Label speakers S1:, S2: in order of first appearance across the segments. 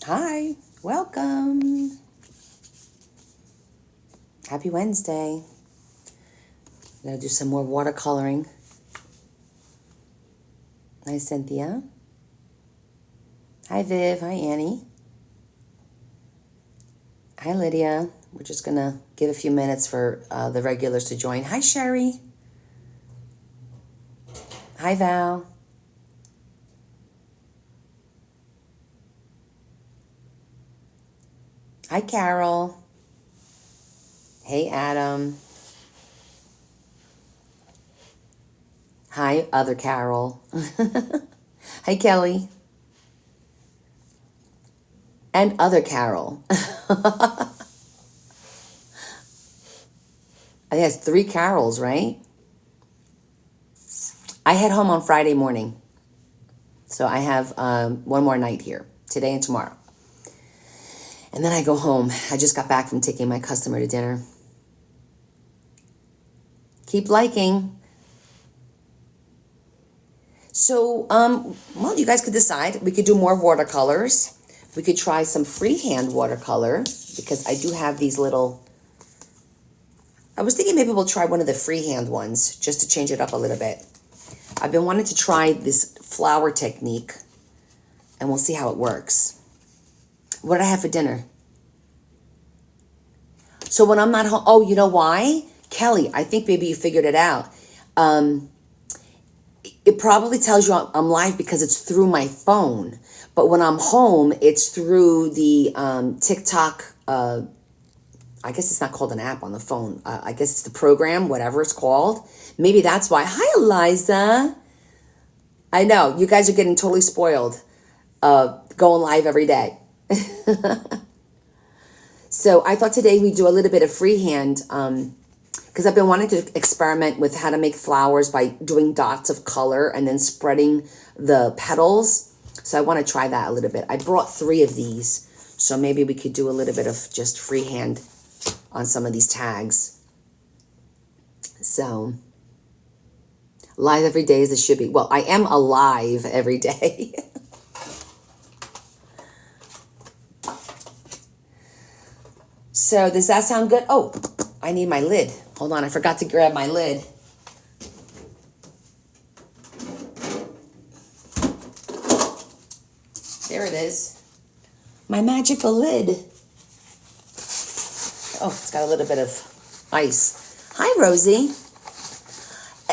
S1: Hi, welcome. Happy Wednesday. I'm going to do some more watercoloring. Hi, Cynthia. Hi, Viv. Hi, Annie. Hi, Lydia. We're just going to give a few minutes for the regulars to join. Hi, Sherry. Hi, Val. Hi, Carol. Hey, Adam. Hi, other Carol. Hi, Kelly. And other Carol. I think it's 3 Carols, right? I head home on Friday morning. So I have one more night here, today and tomorrow. And then I go home. I just got back from taking my customer to dinner. Keep liking. So, well, you guys could decide. We could do more watercolors. We could try some freehand watercolor because I do have these little... I was thinking maybe we'll try one of the freehand ones just to change it up a little bit. I've been wanting to try this flower technique and we'll see how it works. What did I have for dinner? So when I'm not home, oh, you know why? Kelly, I think maybe you figured it out. It probably tells you I'm live because it's through my phone. But when I'm home, it's through the TikTok, I guess it's not called an app on the phone. I guess it's the program, whatever it's called. Maybe that's why. Hi, Eliza. I know, you guys are getting totally spoiled going live every day. So I thought today we'd do a little bit of freehand because I've been wanting to experiment with how to make flowers by doing dots of color and then spreading the petals. So I want to try that a little bit. I brought 3 of these, so maybe we could do a little bit of just freehand on some of these tags. So live every day as it should be. Well, I am alive every day. So does that sound good? Oh, I need my lid. Hold on, I forgot to grab my lid. There it is. My magical lid. Oh, it's got a little bit of ice. Hi, Rosie.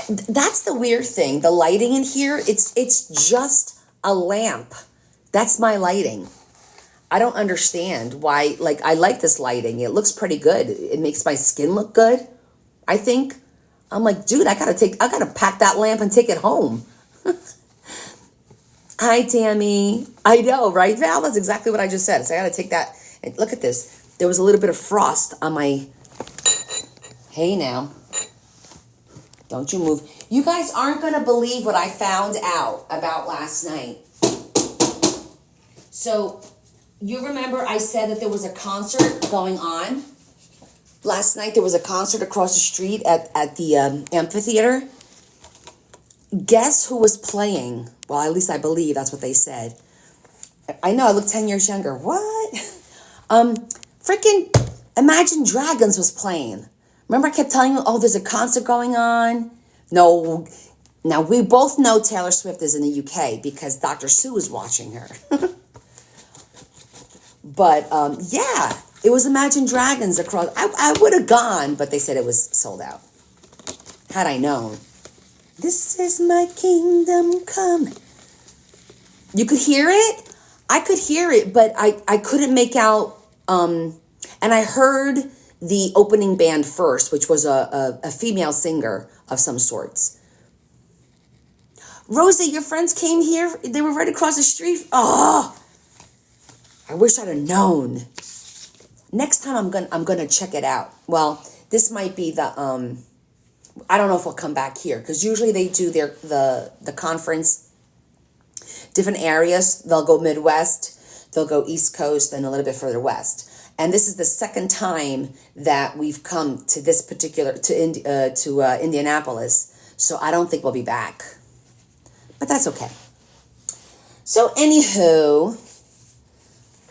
S1: That's the weird thing. The lighting in here, it's just a lamp. That's my lighting. I don't understand why, like, I like this lighting. It looks pretty good. It makes my skin look good, I think. I'm like, dude, I gotta pack that lamp and take it home. Hi, Tammy. I know, right, Val? That's exactly what I just said. So I gotta take that. And look at this. There was a little bit of frost on my... Hey, now. Don't you move. You guys aren't gonna believe what I found out about last night. So... You remember I said that there was a concert going on? Last night there was a concert across the street at the amphitheater. Guess who was playing? Well, at least I believe that's what they said. I know, I look 10 years younger. What? Freaking Imagine Dragons was playing. Remember I kept telling you, oh, there's a concert going on? No. Now, we both know Taylor Swift is in the UK because Dr. Sue is watching her. But yeah, it was Imagine Dragons across. I would have gone, but they said it was sold out. Had I known. This is my kingdom come. You could hear it? I could hear it, but I couldn't make out. And I heard the opening band first, which was a female singer of some sorts. Rosie, your friends came here. They were right across the street. Oh, I wish I'd have known. Next time I'm gonna check it out. Well, this might be the I don't know if we'll come back here because usually they do the conference different areas. They'll go Midwest, they'll go East Coast, and a little bit further west. And this is the second time that we've come to this particular to Indianapolis. So I don't think we'll be back, but that's okay. So anywho.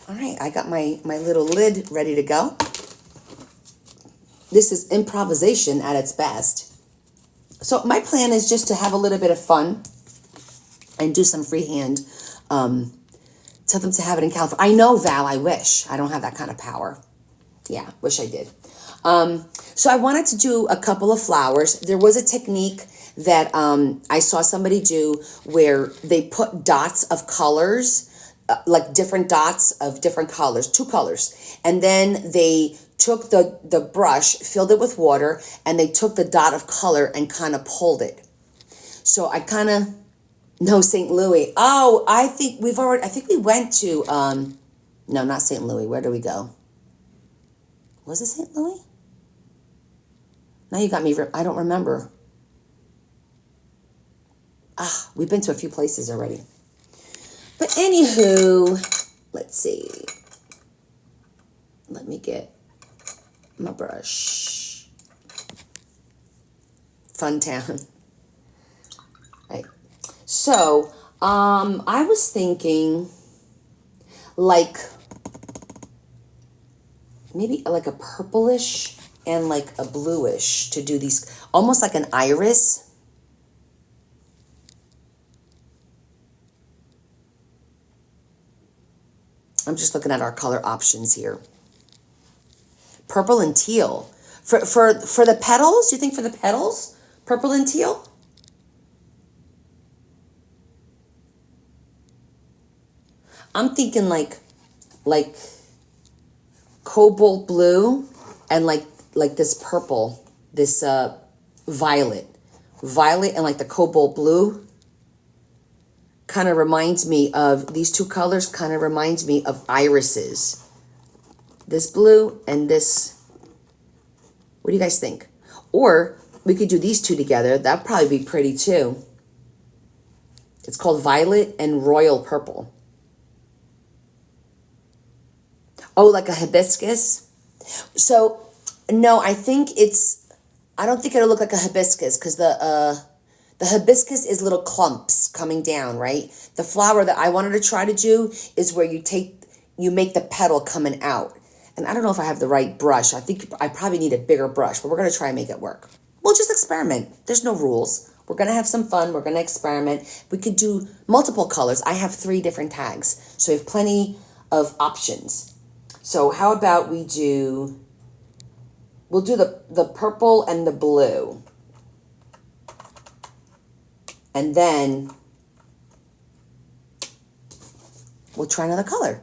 S1: All right, I got my little lid ready to go. This is improvisation at its best. So my plan is just to have a little bit of fun and do some freehand. Tell them to have it in California. I know, Val, I wish. I don't have that kind of power. Yeah, wish I did. So I wanted to do a couple of flowers. There was a technique that I saw somebody do where they put dots of colors, like different dots of different colors, 2 colors. And then they took the brush, filled it with water, and they took the dot of color and kind of pulled it. So I kind of know St. Louis. Oh, I think we went to, no, not St. Louis. Where did we go? Was it St. Louis? Now you got me, I don't remember. We've been to a few places already. But anywho, let's see. Let me get my brush. Fun town. Right. So, I was thinking like maybe like a purplish and like a bluish to do these, almost like an iris. I'm just looking at our color options here. Purple and teal. For the petals, do you think for the petals, purple and teal? I'm thinking like cobalt blue and like this purple, this violet and like the cobalt blue kind of reminds me of, these 2 colors kind of reminds me of irises. This blue and this, what do you guys think? Or we could do these 2 together. That'd probably be pretty too. It's called violet and royal purple. Oh, like a hibiscus? So, no, I don't think it'll look like a hibiscus because the hibiscus is little clumps coming down, right? The flower that I wanted to try to do is where you make the petal coming out. And I don't know if I have the right brush. I think I probably need a bigger brush, but we're going to try and make it work. We'll just experiment. There's no rules. We're going to have some fun. We're going to experiment. We could do multiple colors. I have 3 different tags, so we have plenty of options. So how about we'll do the purple and the blue. And then we'll try another color.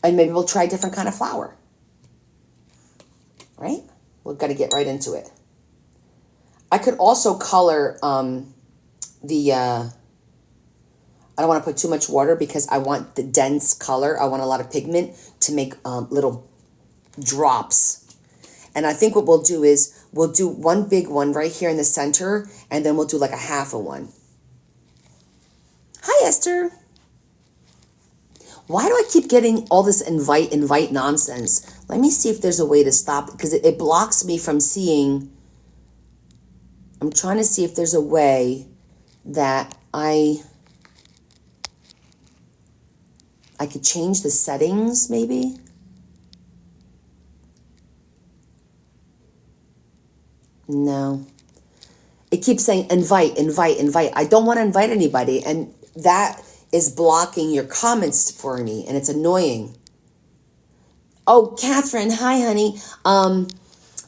S1: And maybe we'll try a different kind of flower. Right? We've got to get right into it. I could also color I don't want to put too much water because I want the dense color. I want a lot of pigment to make little drops. And I think what we'll do is we'll do one big one right here in the center, and then we'll do like a half of one. Hi, Esther. Why do I keep getting all this invite nonsense? Let me see if there's a way to stop it because it blocks me from seeing. I'm trying to see if there's a way that I could change the settings maybe. No. It keeps saying invite. I don't want to invite anybody, and that is blocking your comments for me, and it's annoying. Oh, Catherine, hi, honey.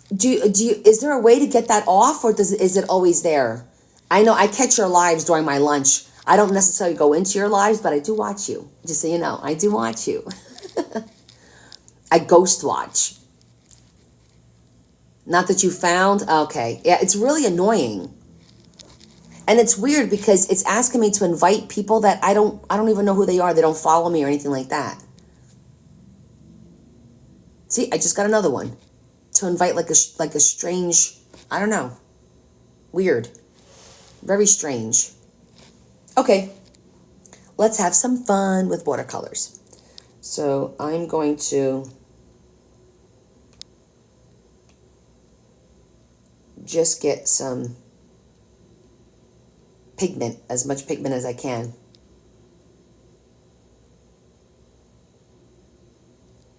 S1: Is there a way to get that off, or is it always there? I know I catch your lives during my lunch. I don't necessarily go into your lives, but I do watch you. Just so you know, I do watch you. I ghost watch. Not that you found? Okay. Yeah, it's really annoying. And it's weird because it's asking me to invite people that I don't even know who they are. They don't follow me or anything like that. See, I just got another one. To invite like a strange, I don't know. Weird. Very strange. Okay. Let's have some fun with watercolors. So I'm going to just get some pigment, as much pigment as I can.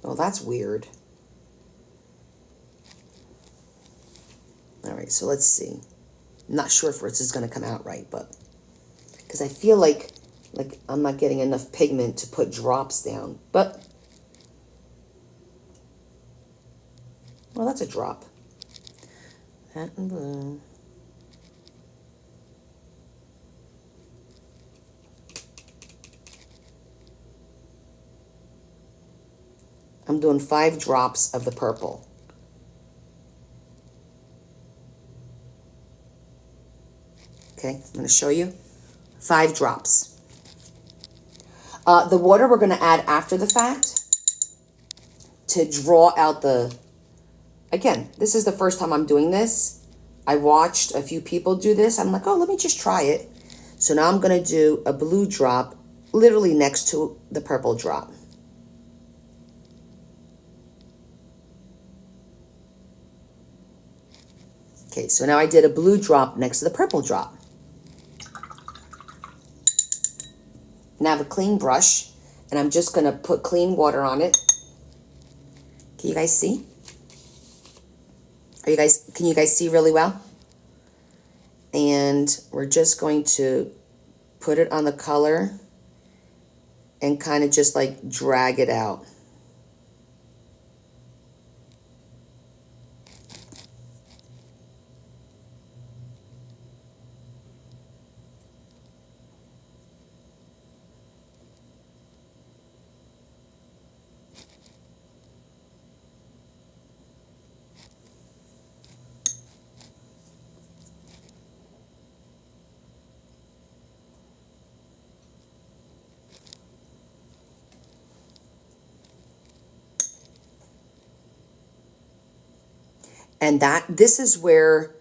S1: Well, that's weird. All right, so let's see. I'm not sure if this is going to come out right, but because I feel like I'm not getting enough pigment to put drops down. But, well, that's a drop. That and blue. I'm doing 5 drops of the purple. Okay, I'm going to show you. 5 drops. The water we're going to add after the fact to draw out the... Again, this is the first time I'm doing this. I watched a few people do this. I'm like, oh, let me just try it. So now I'm going to do a blue drop literally next to the purple drop. Okay, so now I did a blue drop next to the purple drop. Now I have a clean brush, and I'm just going to put clean water on it. Can you guys see? Can you guys see really well? And we're just going to put it on the color and kind of just like drag it out. And this is where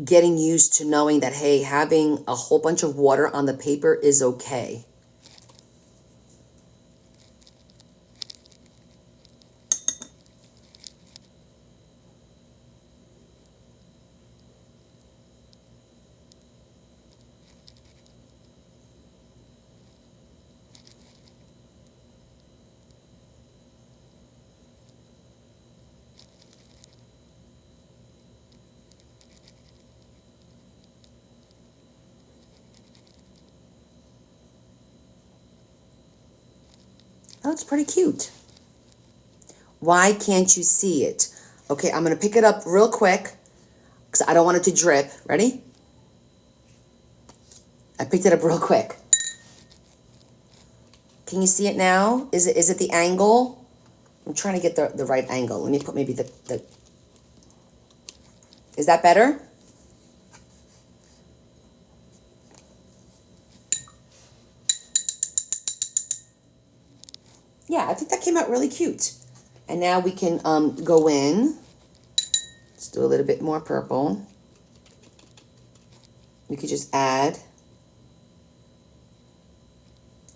S1: getting used to knowing that, hey, having a whole bunch of water on the paper is okay. That looks pretty cute. Why can't you see it? Okay, I'm going to pick it up real quick because I don't want it to drip. Ready? I picked it up real quick. Can you see it now? Is it the angle? I'm trying to get the right angle. Let me put maybe the... Is that better? Yeah, I think that came out really cute. And now we can go in. Let's do a little bit more purple. You could just add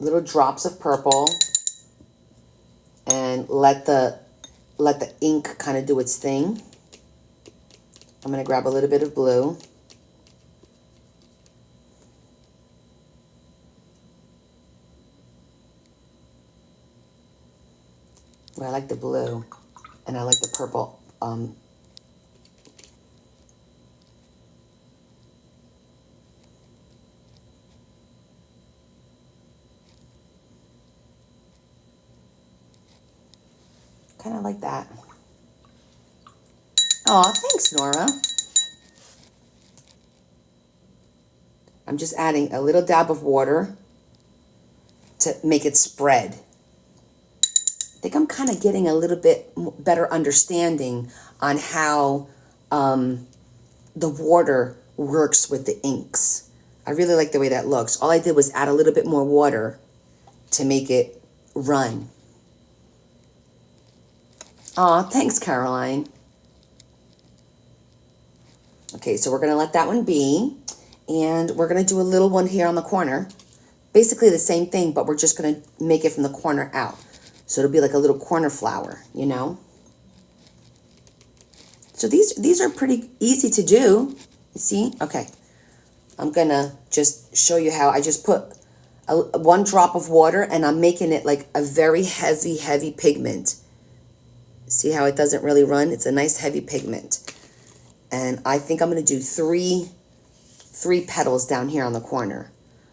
S1: little drops of purple and let the ink kind of do its thing. I'm going to grab a little bit of blue. Well, I like the blue and I like the purple. Kind of like that. Oh, thanks, Nora. I'm just adding a little dab of water to make it spread. I think I'm kind of getting a little bit better understanding on how the water works with the inks. I really like the way that looks. All I did was add a little bit more water to make it run. Aw, thanks, Caroline. Okay, so we're going to let that one be. And we're going to do a little one here on the corner. Basically the same thing, but we're just going to make it from the corner out. So it'll be like a little corner flower, you know? So these are pretty easy to do. You see? Okay. I'm going to just show you how I just put 1 drop of water and I'm making it like a very heavy, heavy pigment. See how it doesn't really run? It's a nice heavy pigment. And I think I'm going to do three petals down here on the corner.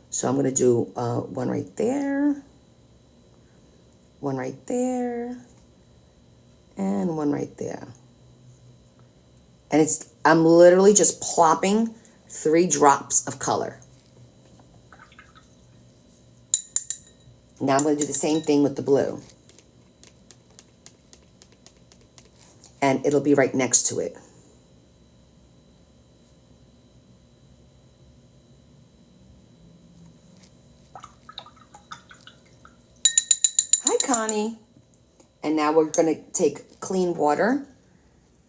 S1: So I'm going to do one right there, one right there, and one right there. And I'm literally just plopping 3 drops of color. Now I'm going to do the same thing with the blue. And it'll be right next to it. Hi, Connie. And now we're going to take clean water,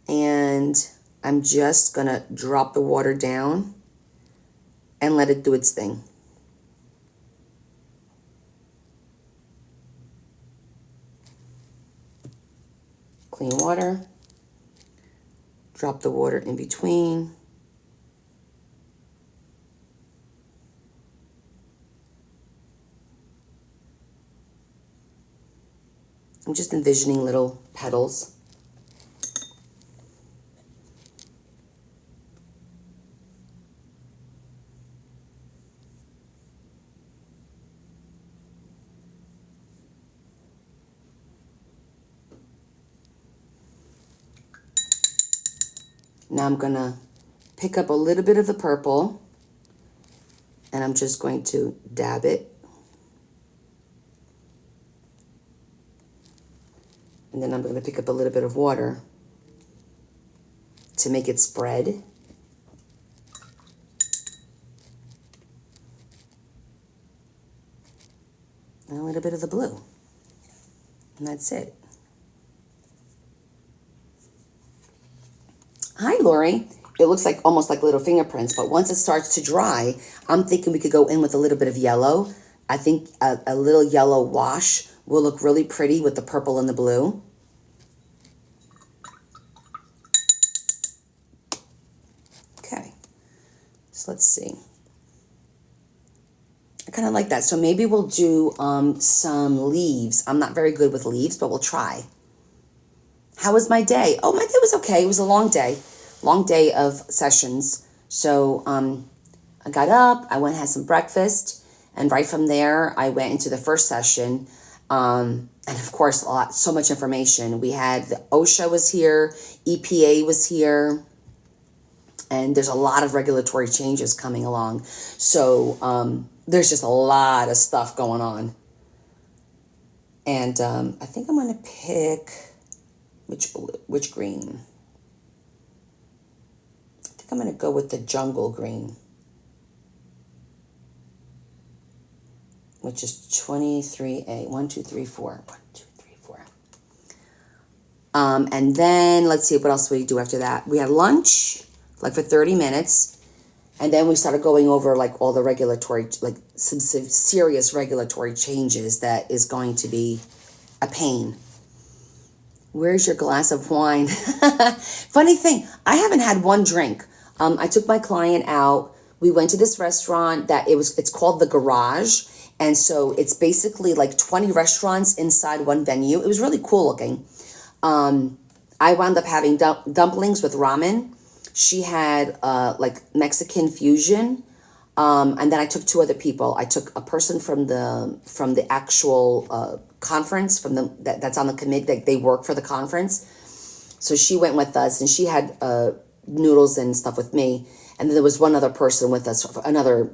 S1: and I'm just going to drop the water down and let it do its thing. Clean water. Drop the water in between. I'm just envisioning little petals. Now I'm gonna pick up a little bit of the purple, and I'm just going to dab it. And then I'm going to pick up a little bit of water to make it spread. And a little bit of the blue. And that's it. Hi, Lori. It looks like almost like little fingerprints, but once it starts to dry, I'm thinking we could go in with a little bit of yellow. I think a little yellow wash will look really pretty with the purple and the blue. Okay, so let's see. I kind of like that. So maybe we'll do some leaves. I'm not very good with leaves, but we'll try. How was my day? Oh, my day was okay. It was a long day of sessions. So I got up, I went and had some breakfast, and right from there, I went into the first session. And of course, so much information. We had the OSHA was here, EPA was here, and there's a lot of regulatory changes coming along. So there's just a lot of stuff going on. And I think I'm going to pick which green. I think I'm going to go with the jungle green, which is 23A. 1, 2, 3, 4. 1, 2, 3, 4. And then let's see, what else we do after that? We had lunch, like for 30 minutes. And then we started going over like all the regulatory, like some serious regulatory changes that is going to be a pain. Where's your glass of wine? Funny thing, I haven't had one drink. I took my client out. We went to this restaurant that it's called The Garage. And so it's basically like 20 restaurants inside one venue. It was really cool looking. I wound up having dumplings with ramen. She had like Mexican fusion. And then I took 2 other people. I took a person from the actual conference, that's on the committee, that they work for the conference. So she went with us, and she had noodles and stuff with me. And then there was one other person with us, another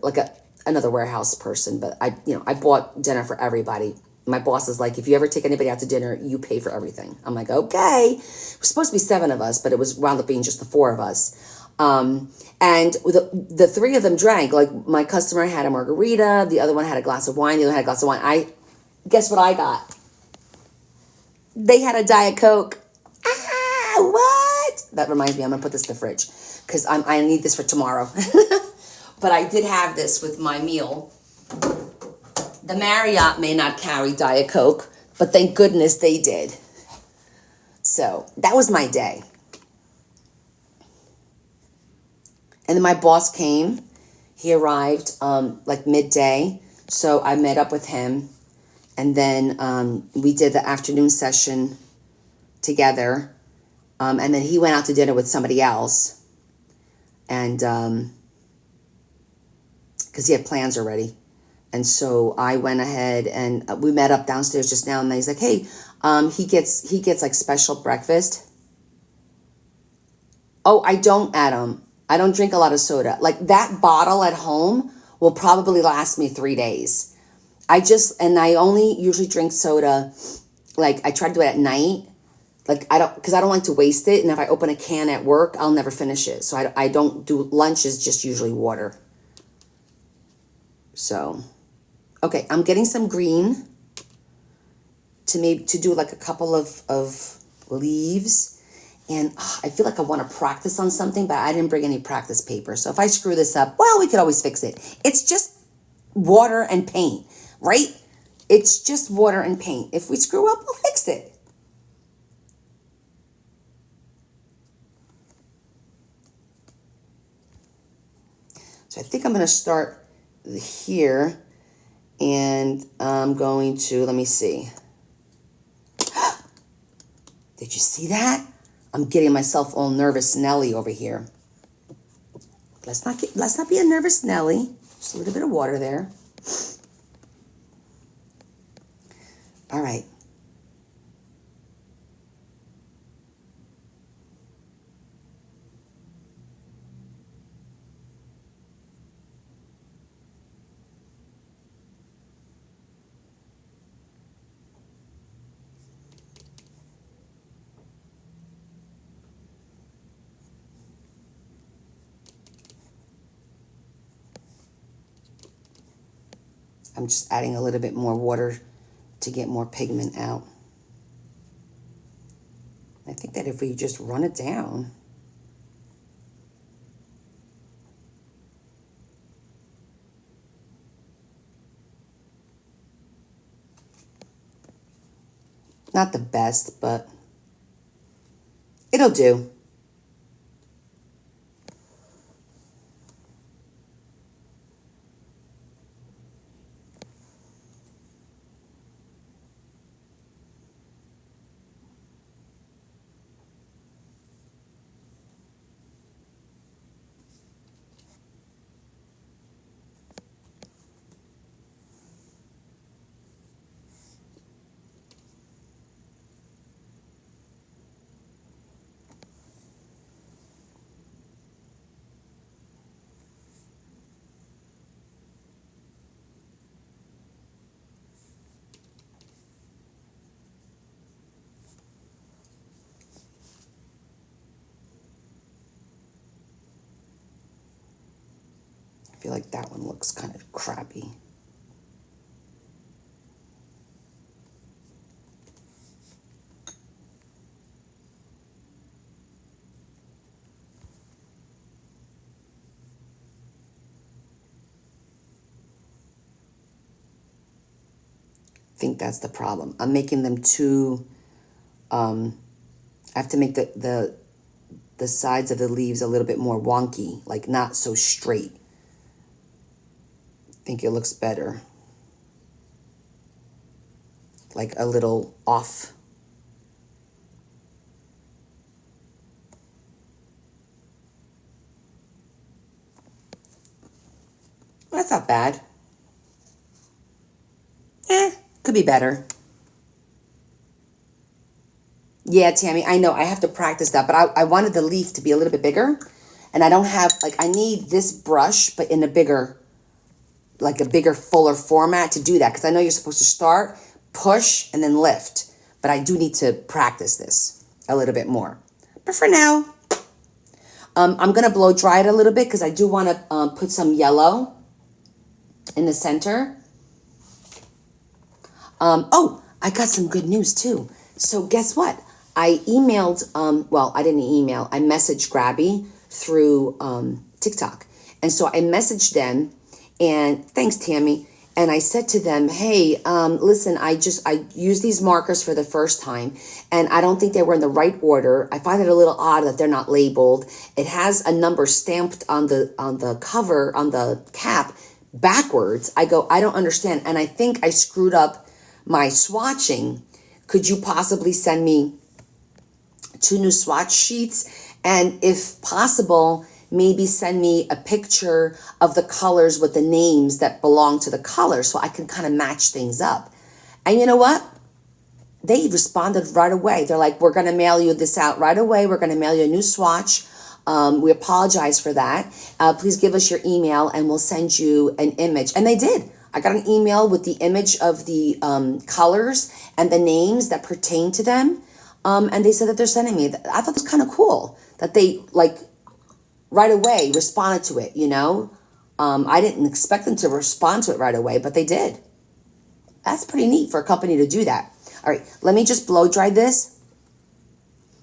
S1: warehouse person. But I bought dinner for everybody. My boss is like, if you ever take anybody out to dinner, you pay for everything. I'm like, okay. It was supposed to be 7 of us, but it was wound up being just the 4 of us. And the 3 of them drank. Like, my customer had a margarita, the other one had a glass of wine, the other had a glass of wine. Guess what I got? They had a Diet Coke. What? That reminds me, I'm gonna put this in the fridge because I need this for tomorrow. But I did have this with my meal. The Marriott may not carry Diet Coke, but thank goodness they did. So that was my day. And then my boss came. He arrived like midday. So I met up with him. And then we did the afternoon session together. And then he went out to dinner with somebody else. And because he had plans already. And so I went ahead and we met up downstairs just now. And then he's like, hey, he gets like special breakfast. Oh, I don't, Adam. I don't drink a lot of soda. Like that bottle at home will probably last me 3 days. I only usually drink soda. Like I try to do it at night. Like because I don't like to waste it. And if I open a can at work, I'll never finish it. So I don't do, lunch is just usually water. So, okay, I'm getting some green to do like a couple of leaves. And I feel like I want to practice on something, but I didn't bring any practice paper. So if I screw this up, well, we could always fix it. It's just water and paint, right? It's just water and paint. If we screw up, we'll fix it. So I think I'm going to start here, and I'm going to, let me see. Did you see that? I'm getting myself all nervous Nelly over here. Let's not be a nervous Nelly. Just a little bit of water there. All right. I'm just adding a little bit more water to get more pigment out. I think that if we just run it down, not the best, but it'll do. I feel like that one looks kind of crappy. I think that's the problem. I'm making them too, I have to make the sides of the leaves a little bit more wonky, like not so straight. I think it looks better. Like a little off. That's not bad. Could be better. Yeah, Tammy, I know. I have to practice that, but I wanted the leaf to be a little bit bigger. And I don't have, like, I need this brush, but in a bigger, like a bigger, fuller format to do that. Because I know you're supposed to start, push, and then lift. But I do need to practice this a little bit more. But for now, I'm going to blow dry it a little bit because I do want to put some yellow in the center. Oh, I got some good news too. So guess what? I emailed, well, I didn't email, I messaged Grabby through TikTok. And so I messaged them, and thanks, Tammy. And I said to them, hey, listen, I used these markers for the first time, and I don't think they were in the right order. I find it a little odd that they're not labeled. It has a number stamped on the cover, on the cap, backwards. I go, I don't understand. And I think I screwed up my swatching. Could you possibly send me 2 new swatch sheets, and if possible, maybe send me a picture of the colors with the names that belong to the color so I can kind of match things up. And you know what? They responded right away. They're like, we're going to mail you this out right away. We're going to mail you a new swatch. We apologize for that. Please give us your email and we'll send you an image. And they did. I got an email with the image of the colors and the names that pertain to them. And they said that they're sending me. I thought it was kind of cool that they like right away responded to it, you know. I didn't expect them to respond to it right away, but they did. That's pretty neat for a company to do that. All right, let me just blow dry this.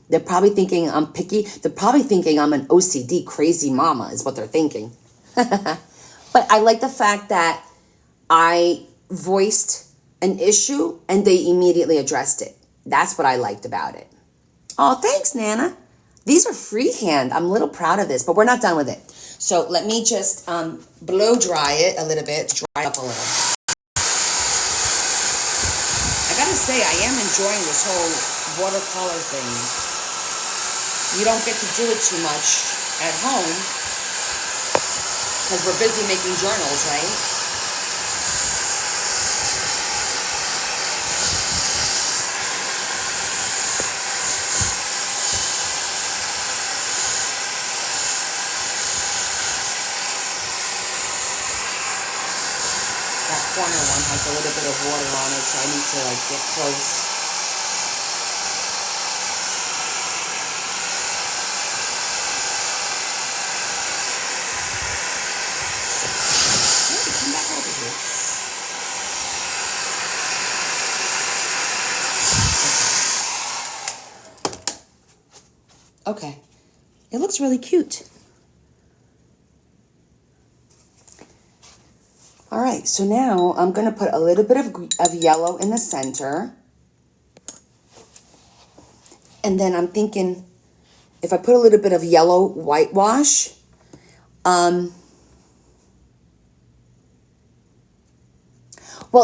S1: They're probably thinking I'm picky. They're probably thinking I'm an OCD crazy mama is what they're thinking. But I like the fact that I voiced an issue and they immediately addressed it. That's what I liked about it. Oh, thanks, Nana. These are freehand. I'm a little proud of this, but we're not done with it. So let me just blow dry it a little bit, dry it up a little. I gotta say, I am enjoying this whole watercolor thing. You don't get to do it too much at home because we're busy making journals, right? That corner one has a little bit of water on it, so I need to like get close. Okay, it looks really cute. All right, so now I'm gonna put a little bit of yellow in the center. And then I'm thinking, if I put a little bit of yellow whitewash, well,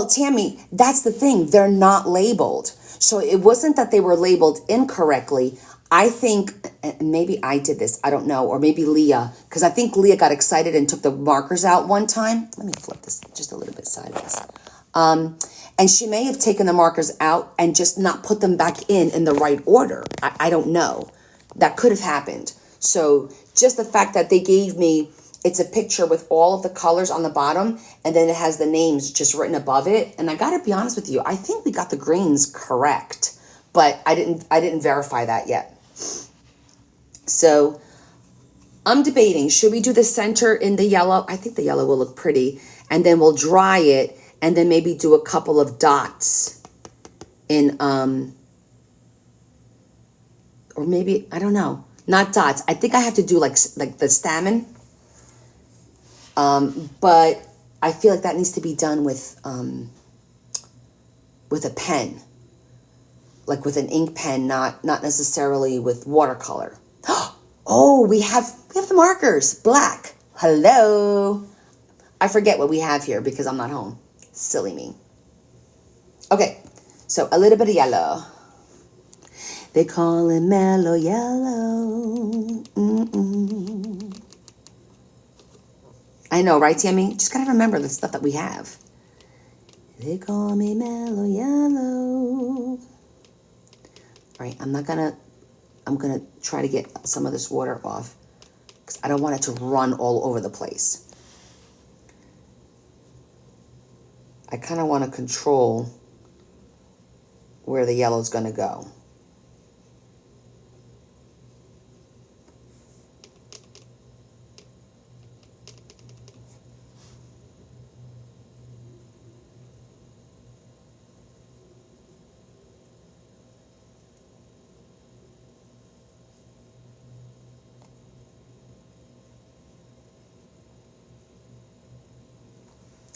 S1: Tammy, that's the thing. They're not labeled. So it wasn't that they were labeled incorrectly. I think, and maybe I did this, I don't know, or maybe Leah, because I think Leah got excited and took the markers out one time. Let me flip this just a little bit sideways. And she may have taken the markers out and just not put them back in the right order. I don't know. That could have happened. So just the fact that they gave me, it's a picture with all of the colors on the bottom, and then it has the names just written above it. And I gotta be honest with you, I think we got the greens correct, but I didn't verify that yet. So I'm debating, should we do the center in the yellow? I think the yellow will look pretty. And then we'll dry it and then maybe do a couple of dots in, or maybe, I don't know, not dots. I think I have to do like the stamen. But I feel like that needs to be done with a pen, like with an ink pen, not necessarily with watercolor. Oh, we have the markers, black. Hello. I forget what we have here because I'm not home. Silly me. Okay, so a little bit of yellow. They call it mellow yellow. Mm-mm. I know, right, Tammy? Just gotta remember the stuff that we have. They call me mellow yellow. All right, I'm gonna try to get some of this water off because I don't want it to run all over the place. I kind of want to control where the yellow's gonna go.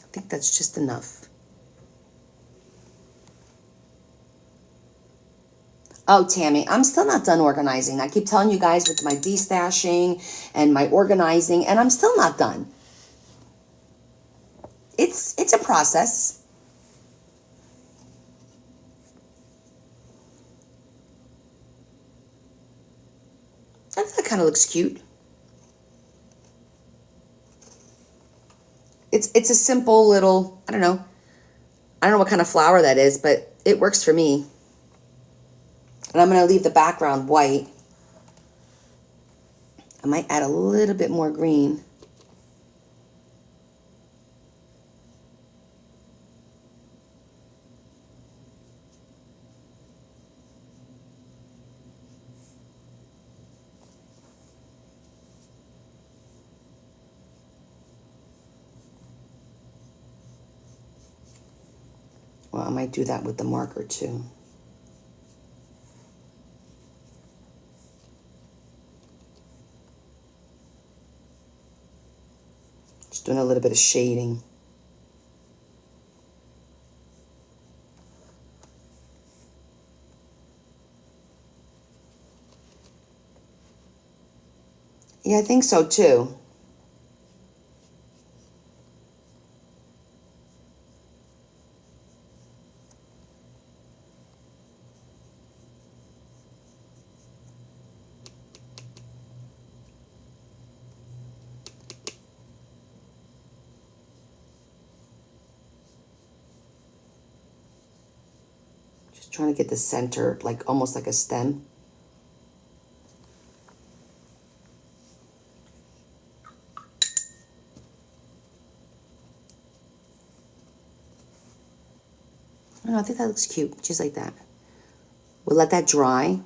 S1: I think that's just enough. Oh, Tammy, I'm still not done organizing. I keep telling you guys with my destashing and my organizing, and I'm still not done. It's a process. That kind of looks cute. It's a simple little, I don't know what kind of flower that is, but it works for me. And I'm going to leave the background white. I might add a little bit more green. Well, I might do that with the marker too. Just doing a little bit of shading. Yeah, I think so too. Just trying to get the center, like almost like a stem. I don't know, I think that looks cute, just like that. We'll let that dry.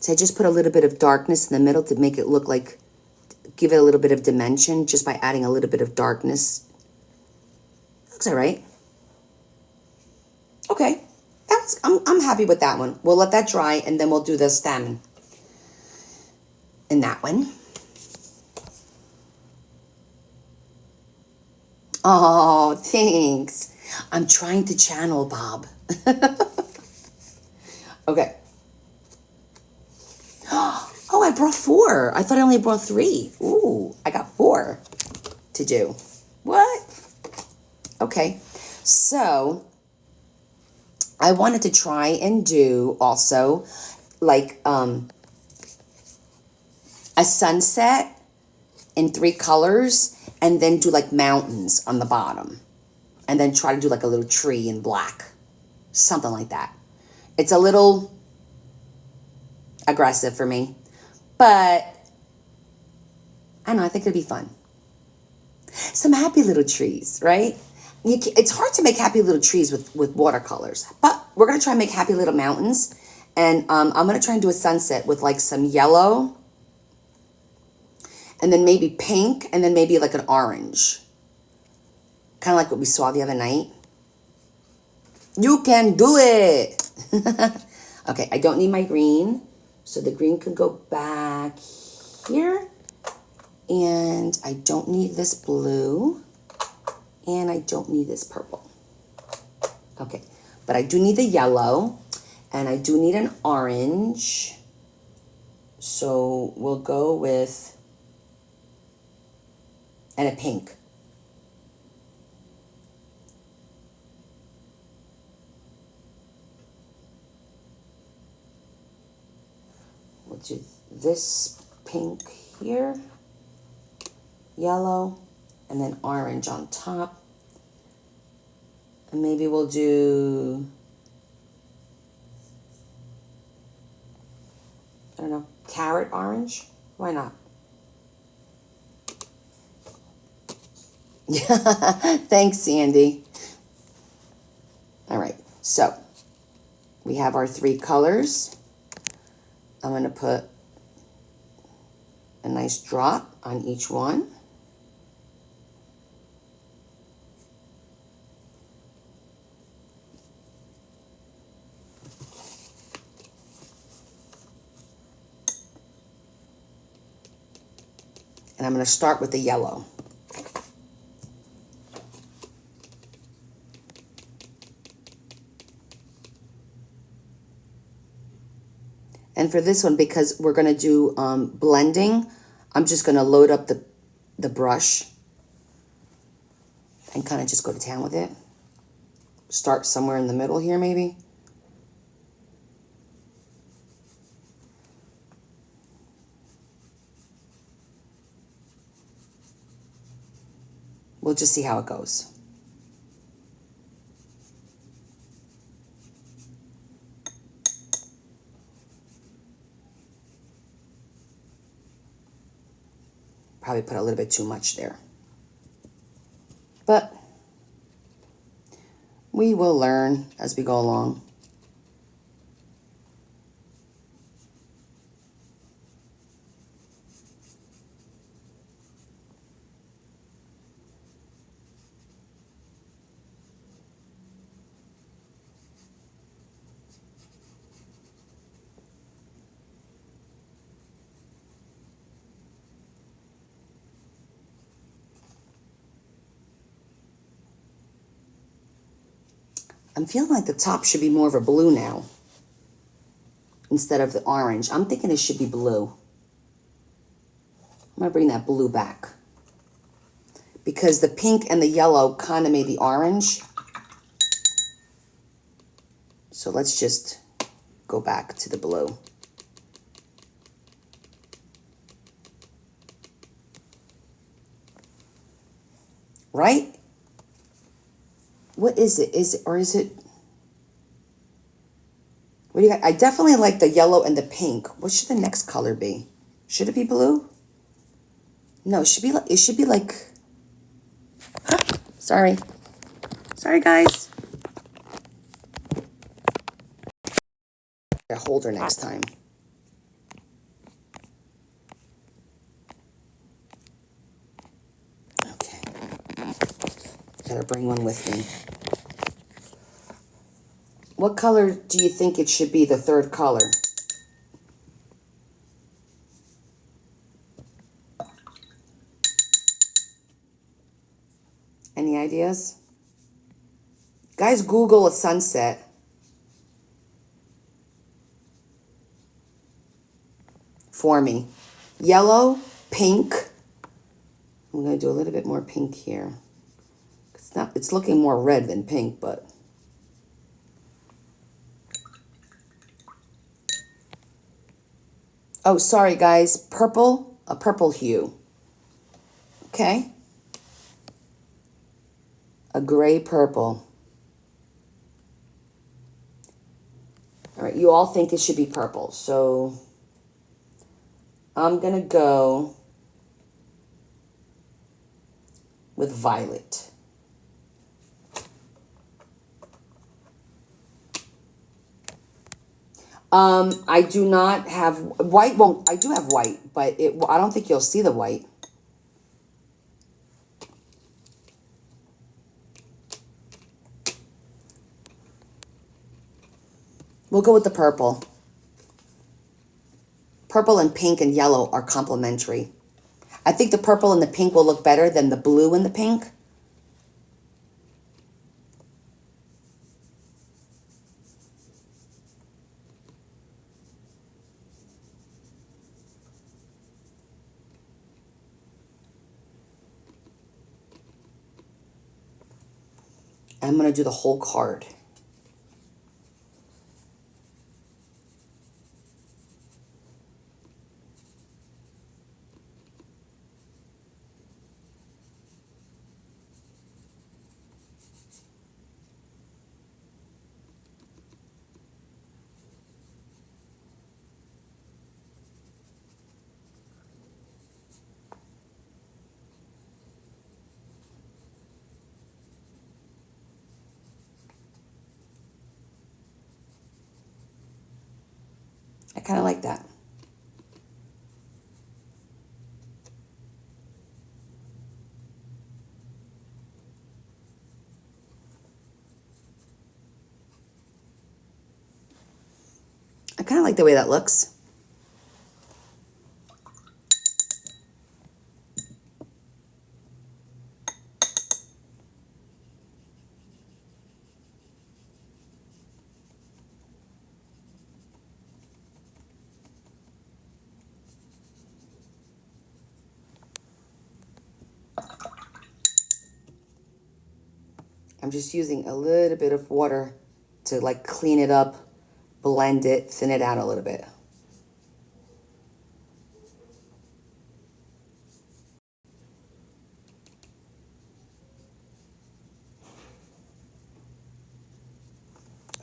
S1: So I just put a little bit of darkness in the middle to make it look like, give it a little bit of dimension just by adding a little bit of darkness. Looks all right. Okay, I'm happy with that one. We'll let that dry and then we'll do the stem in that one. Oh, thanks. I'm trying to channel Bob. Okay. Oh, I brought 4. I thought I only brought 3. Ooh, I got 4 to do. What? Okay. So, I wanted to try and do also like a sunset in 3 colors and then do like mountains on the bottom. And then try to do like a little tree in black. Something like that. It's a little aggressive for me. But, I don't know, I think it'd be fun. Some happy little trees, right? It's hard to make happy little trees with watercolors. But we're going to try and make happy little mountains. And I'm going to try and do a sunset with like some yellow. And then maybe pink. And then maybe like an orange. Kind of like what we saw the other night. You can do it. Okay, I don't need my green. So the green can go back here. And I don't need this blue. And I don't need this purple. Okay, but I do need the yellow. And I do need an orange. So we'll go with, and a pink. We'll do this pink here, yellow, and then orange on top. And maybe we'll do, I don't know, carrot orange? Why not? Thanks, Sandy. All right, so we have our 3 colors. I'm going to put a nice drop on each one. And I'm going to start with the yellow. And for this one, because we're going to do blending, I'm just going to load up the brush and kind of just go to town with it. Start somewhere in the middle here, maybe. We'll just see how it goes. Probably put a little bit too much there. But we will learn as we go along. I'm feeling like the top should be more of a blue now instead of the orange. I'm thinking it should be blue. I'm going to bring that blue back because the pink and the yellow kind of made the orange. So let's just go back to the blue. Right? What is it? Or is it? What do you got? I definitely like the yellow and the pink. What should the next color be? Should it be blue? No, it should be like, sorry. Sorry, guys. I'll hold her next time. Okay. Gotta bring one with me. What color do you think it should be, the third color? Any ideas? Guys, Google a sunset. For me. Yellow, pink. I'm going to do a little bit more pink here. It's looking more red than pink, but... Oh, sorry, guys. Purple, a purple hue. Okay. A gray purple. All right, you all think it should be purple, so I'm going to go with violet. I do not have white. Won't I do have white, but I don't think you'll see the white. We'll go with the purple. Purple and pink and yellow are complementary. I think the purple and the pink will look better than the blue and the pink. I'm going to do the whole card. I kind of like that. I kind of like the way that looks. I'm just using a little bit of water to like clean it up, blend it, thin it out a little bit.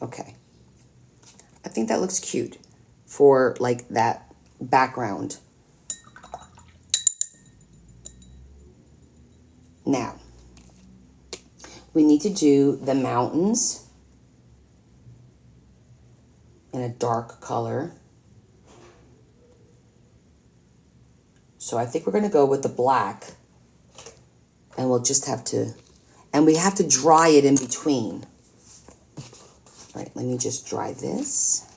S1: Okay. I think that looks cute for like that background. Now, we need to do the mountains in a dark color. So I think we're going to go with the black, and we'll just have to, and we have to dry it in between. All right, let me just dry this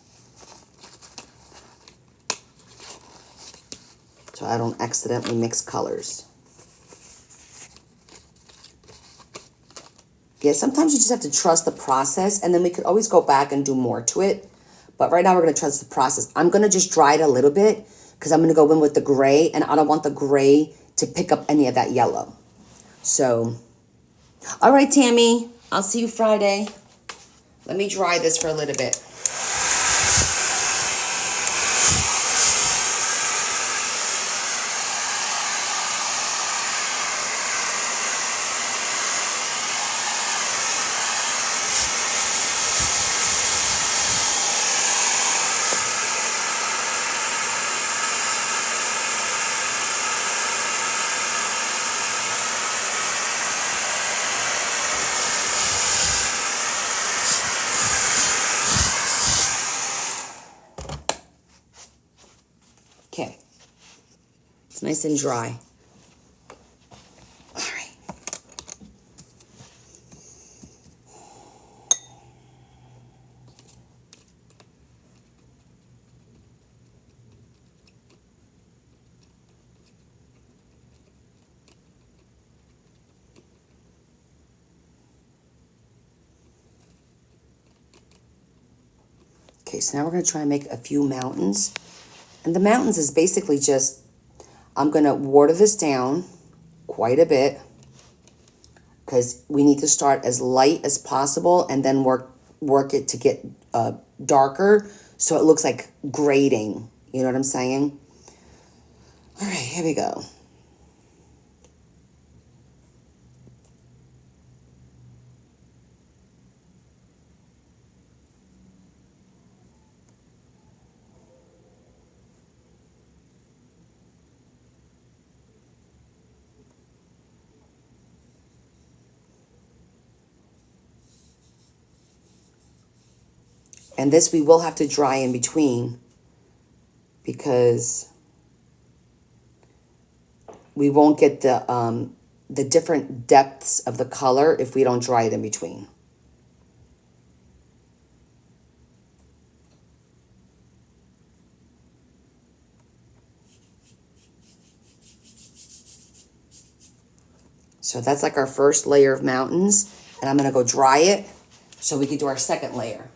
S1: so I don't accidentally mix colors. Yeah, sometimes you just have to trust the process, and then we could always go back and do more to it. But right now we're going to trust the process. I'm going to just dry it a little bit because I'm going to go in with the gray, and I don't want the gray to pick up any of that yellow. So, all right, Tammy, I'll see you Friday. Let me dry this for a little bit. Okay. It's nice and dry. All right. Okay, so now we're going to try and make a few mountains. And the mountains is basically just, I'm going to water this down quite a bit because we need to start as light as possible and then work it to get darker so it looks like grading. You know what I'm saying? All right, here we go. And this we will have to dry in between because we won't get the different depths of the color if we don't dry it in between. So that's like our first layer of mountains, and I'm gonna go dry it so we can do our second layer.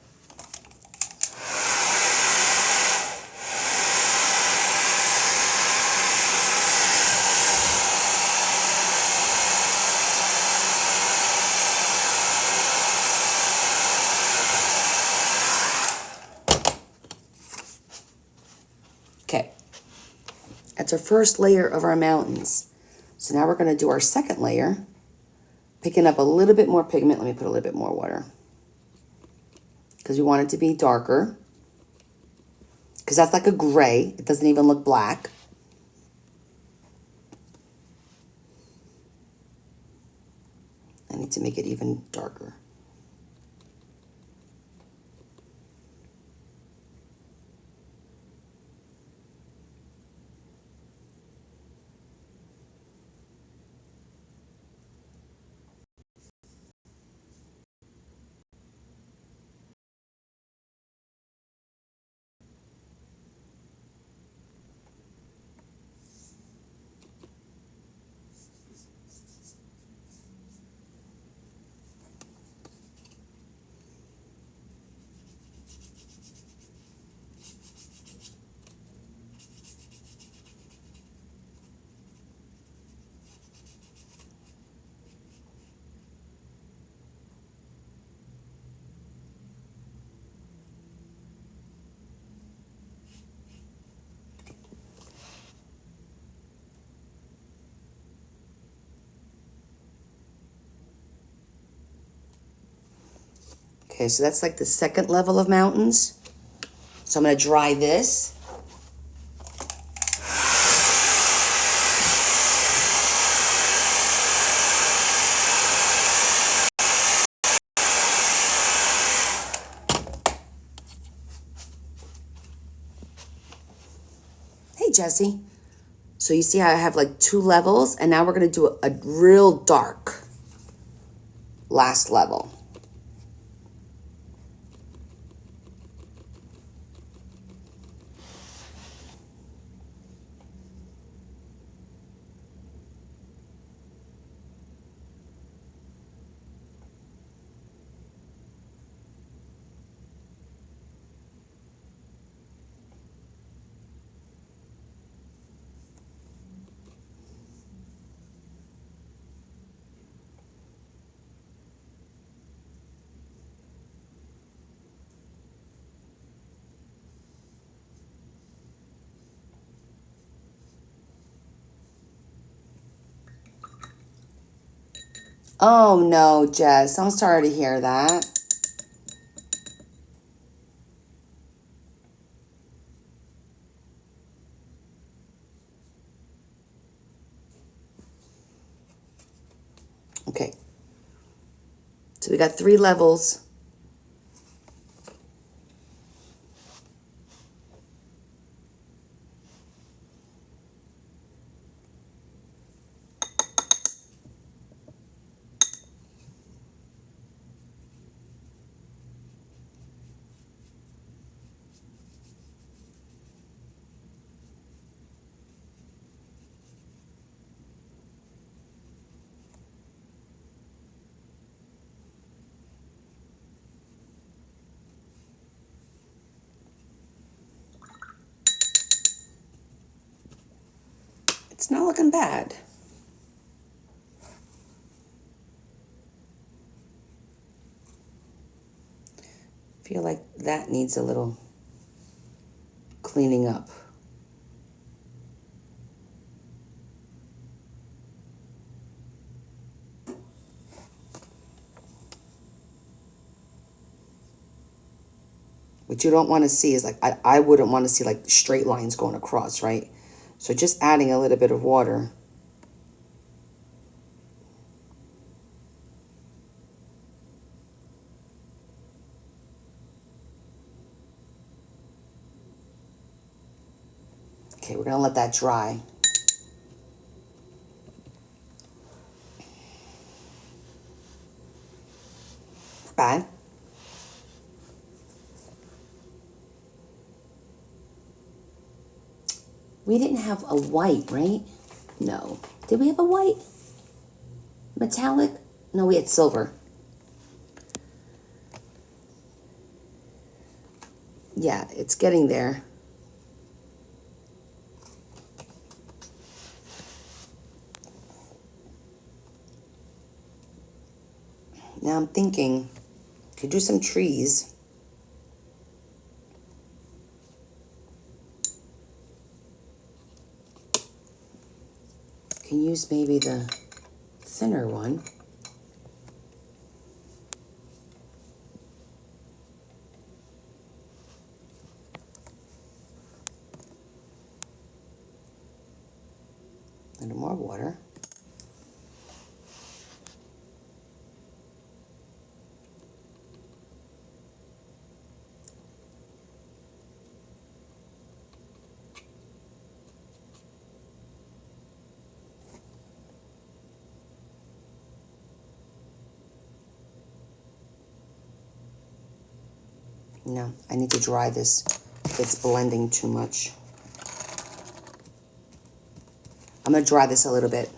S1: Okay, that's our first layer of our mountains. So now we're gonna do our second layer, picking up a little bit more pigment. Let me put a little bit more water because we want it to be darker because that's like a gray. It doesn't even look black. I need to make it even darker. Okay, so that's like the second level of mountains. So I'm going to dry this. Hey, Jesse. So you see how I have like 2 levels, and now we're going to do a real dark last level. Oh no, Jess, I'm sorry to hear that. Okay. So we got 3 levels. It's not looking bad. Feel like that needs a little cleaning up. What you don't want to see is like, I wouldn't want to see like straight lines going across, right? So just adding a little bit of water. Okay, we're going to let that dry. Bad. We didn't have a white, right? No. Did we have a white? Metallic? No, we had silver. Yeah, it's getting there. Now I'm thinking, could do some trees. Can use maybe the thinner one. A little more water. No, I need to dry this. It's blending too much. I'm going to dry this a little bit.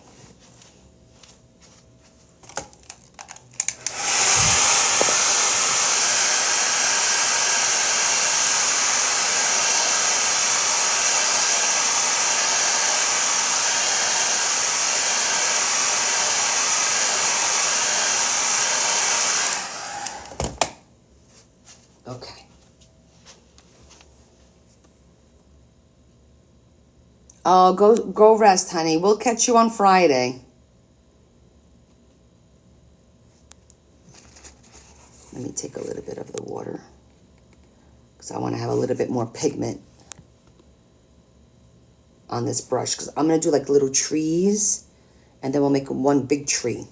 S1: Okay. Oh, go rest, honey. We'll catch you on Friday. Let me take a little bit because I want to have a little bit more pigment on this brush, because I'm going to do like little trees, and then we'll make one big tree.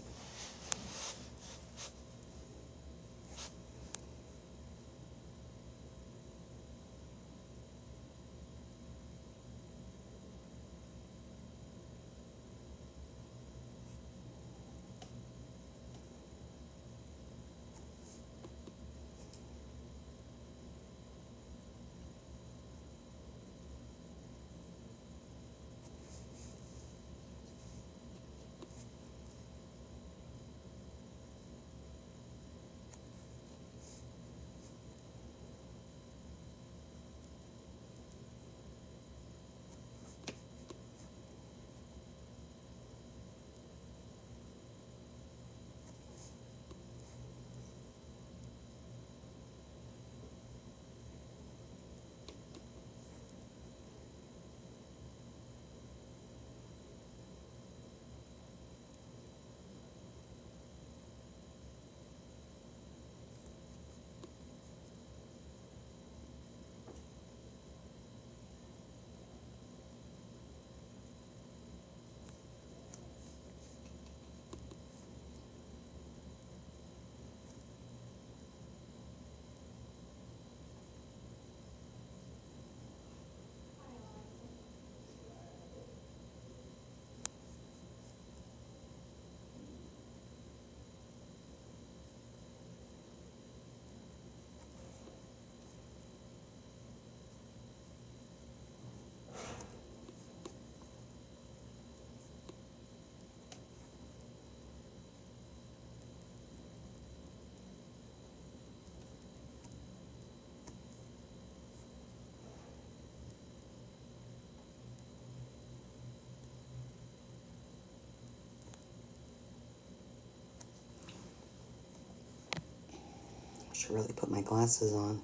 S1: I should really put my glasses on.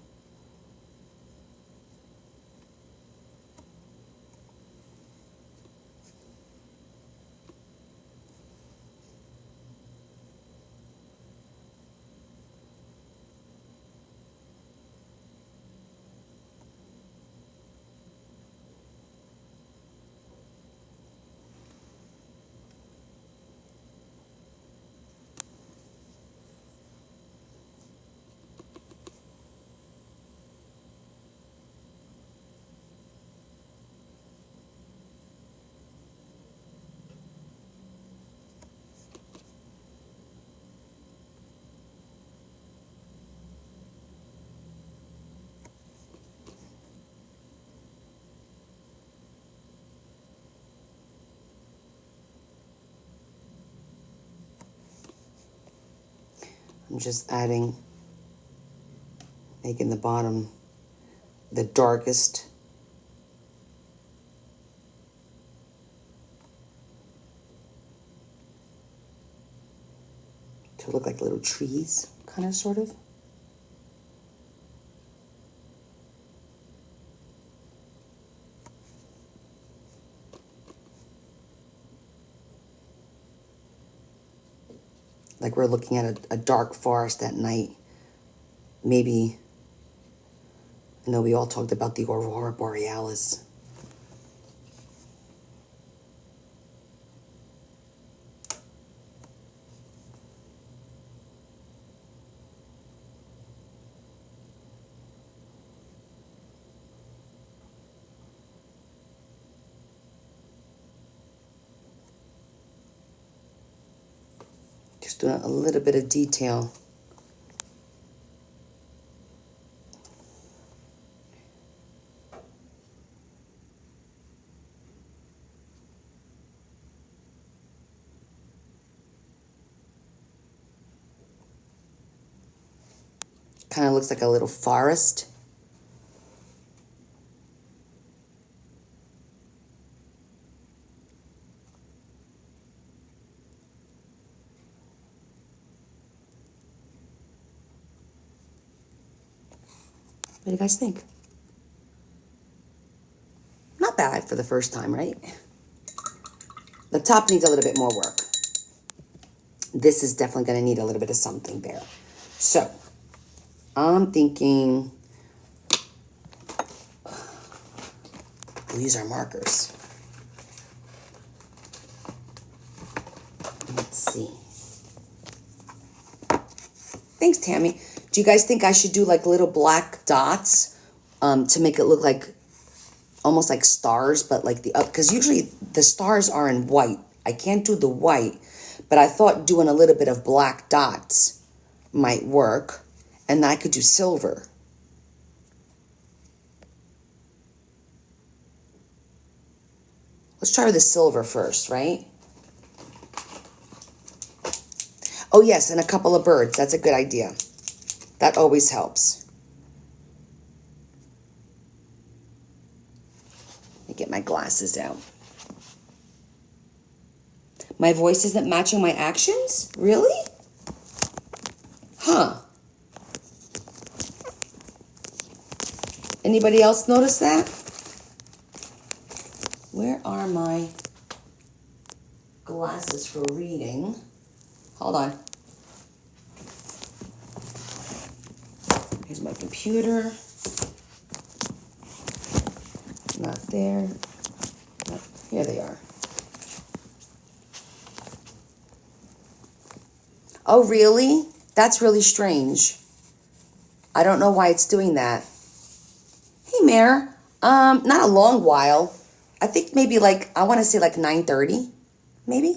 S1: I'm just making the bottom the darkest. To look like little trees, kind of, sort of. Like we're looking at a dark forest at night. Maybe, I know we all talked about the Aurora Borealis. Just doing a little bit of detail. Kind of looks like a little forest. What do you guys think? Not bad for the first time, right? The top needs a little bit more work. This is definitely going to need a little bit of something there. So, I'm thinking we'll use our markers. Let's see. Thanks, Tammy. Do you guys think I should do like little black dots to make it look like almost like stars, but like because usually the stars are in white. I can't do the white, but I thought doing a little bit of black dots might work, and then I could do silver. Let's try with the silver first, right? Oh yes, and a couple of birds. That's a good idea. That always helps. Let me get my glasses out. My voice isn't matching my actions? Really? Huh. Anybody else notice that? Where are my glasses for reading? Hold on. Here's my computer. Not there. No, here they are. Oh, really? That's really strange. I don't know why it's doing that. Hey, Mare. Not a long while. I think maybe like, I want to say like 9:30, maybe.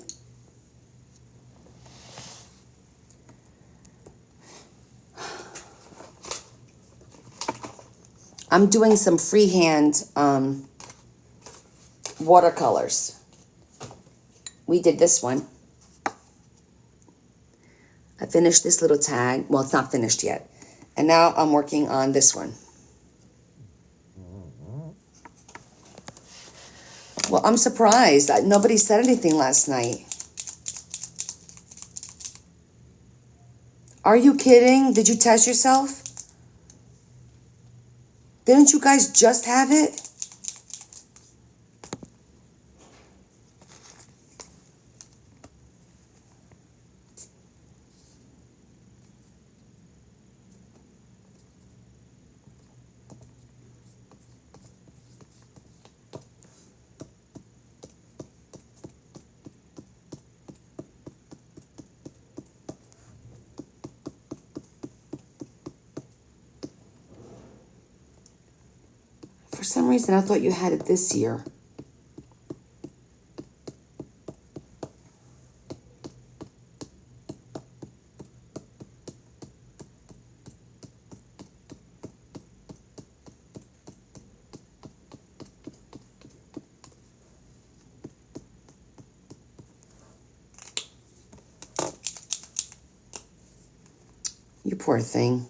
S1: I'm doing some freehand watercolors. We did this one. I finished this little tag. Well, it's not finished yet. And now I'm working on this one. Well, I'm surprised. Nobody said anything last night. Are you kidding? Did you test yourself? Didn't you guys just have it? For some reason, I thought you had it this year. You poor thing.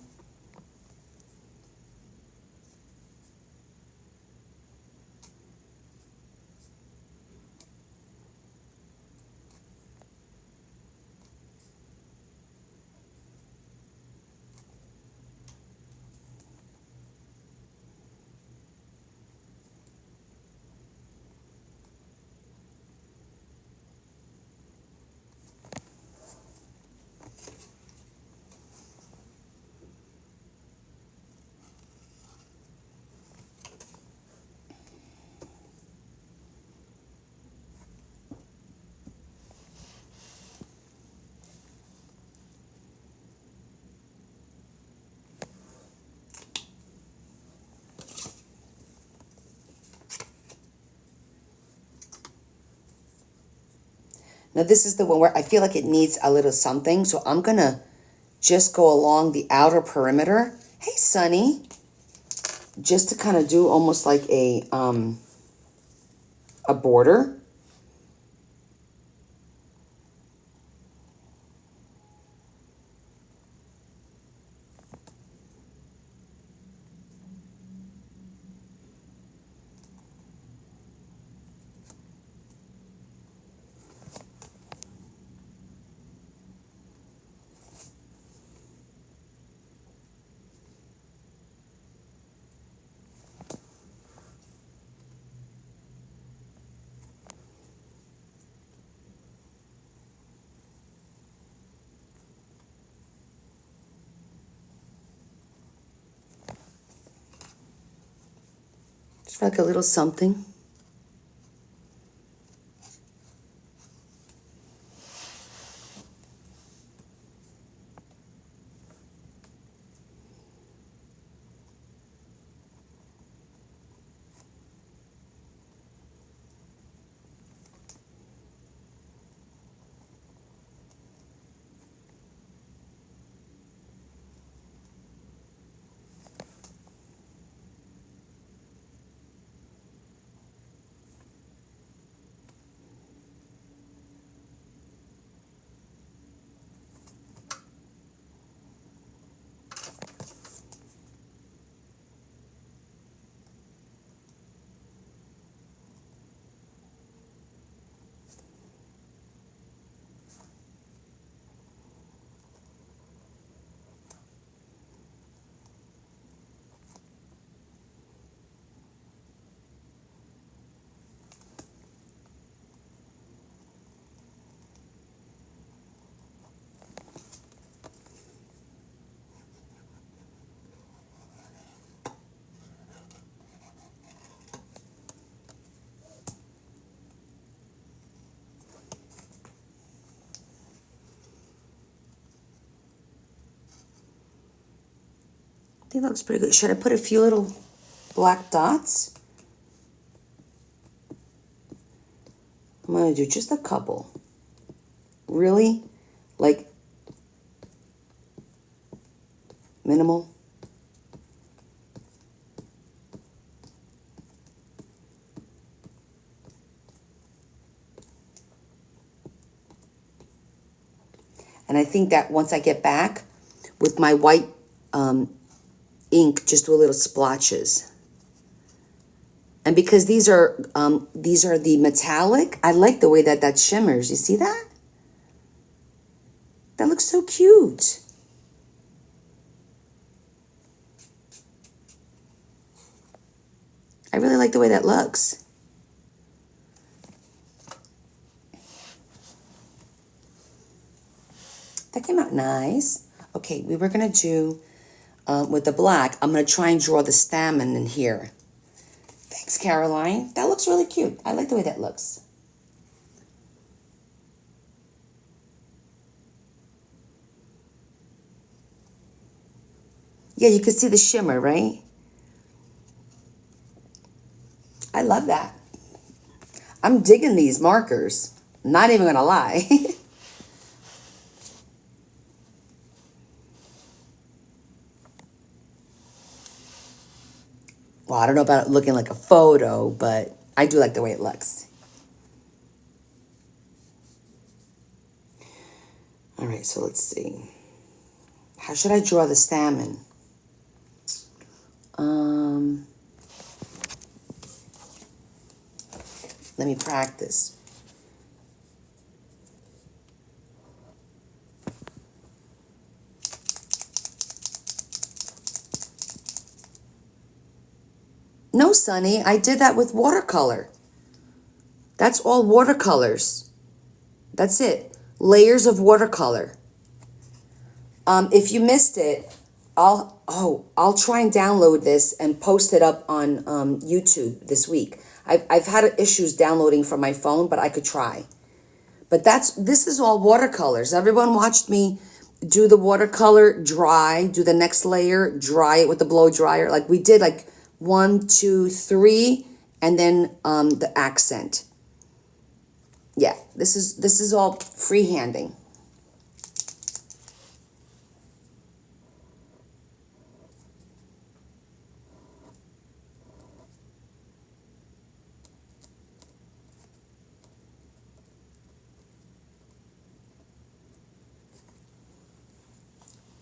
S1: Now this is the one where I feel like it needs a little something. So I'm going to just go along the outer perimeter. Hey, Sunny. Just to kind of do almost like a border. Just like a little something. think that looks pretty good. Should I put a few little black dots? I'm gonna do just a couple. Really, like minimal. And I think that once I get back with my white ink, just do a little splotches. And because these are the metallic, I like the way that that shimmers. You see that? That looks so cute. I really like the way that looks. That came out nice. Okay, we were gonna do, with the black, I'm gonna try and draw the stamen in here. Thanks, Caroline. That looks really cute. I like the way that looks. Yeah, you can see the shimmer, right? I love that. I'm digging these markers. Not even gonna lie. Well, I don't know about it looking like a photo, but I do like the way it looks. All right, so let's see. How should I draw the stamen? Let me practice. No, Sonny, I did that with watercolor. That's all watercolors. That's it. Layers of watercolor. If you missed it, I'll try and download this and post it up on YouTube this week. I've had issues downloading from my phone, but I could try. But this is all watercolors. Everyone watched me do the watercolor, dry, do the next layer, dry it with the blow dryer. Like we did like 1, 2, 3, and then the accent. Yeah, this is all freehanding.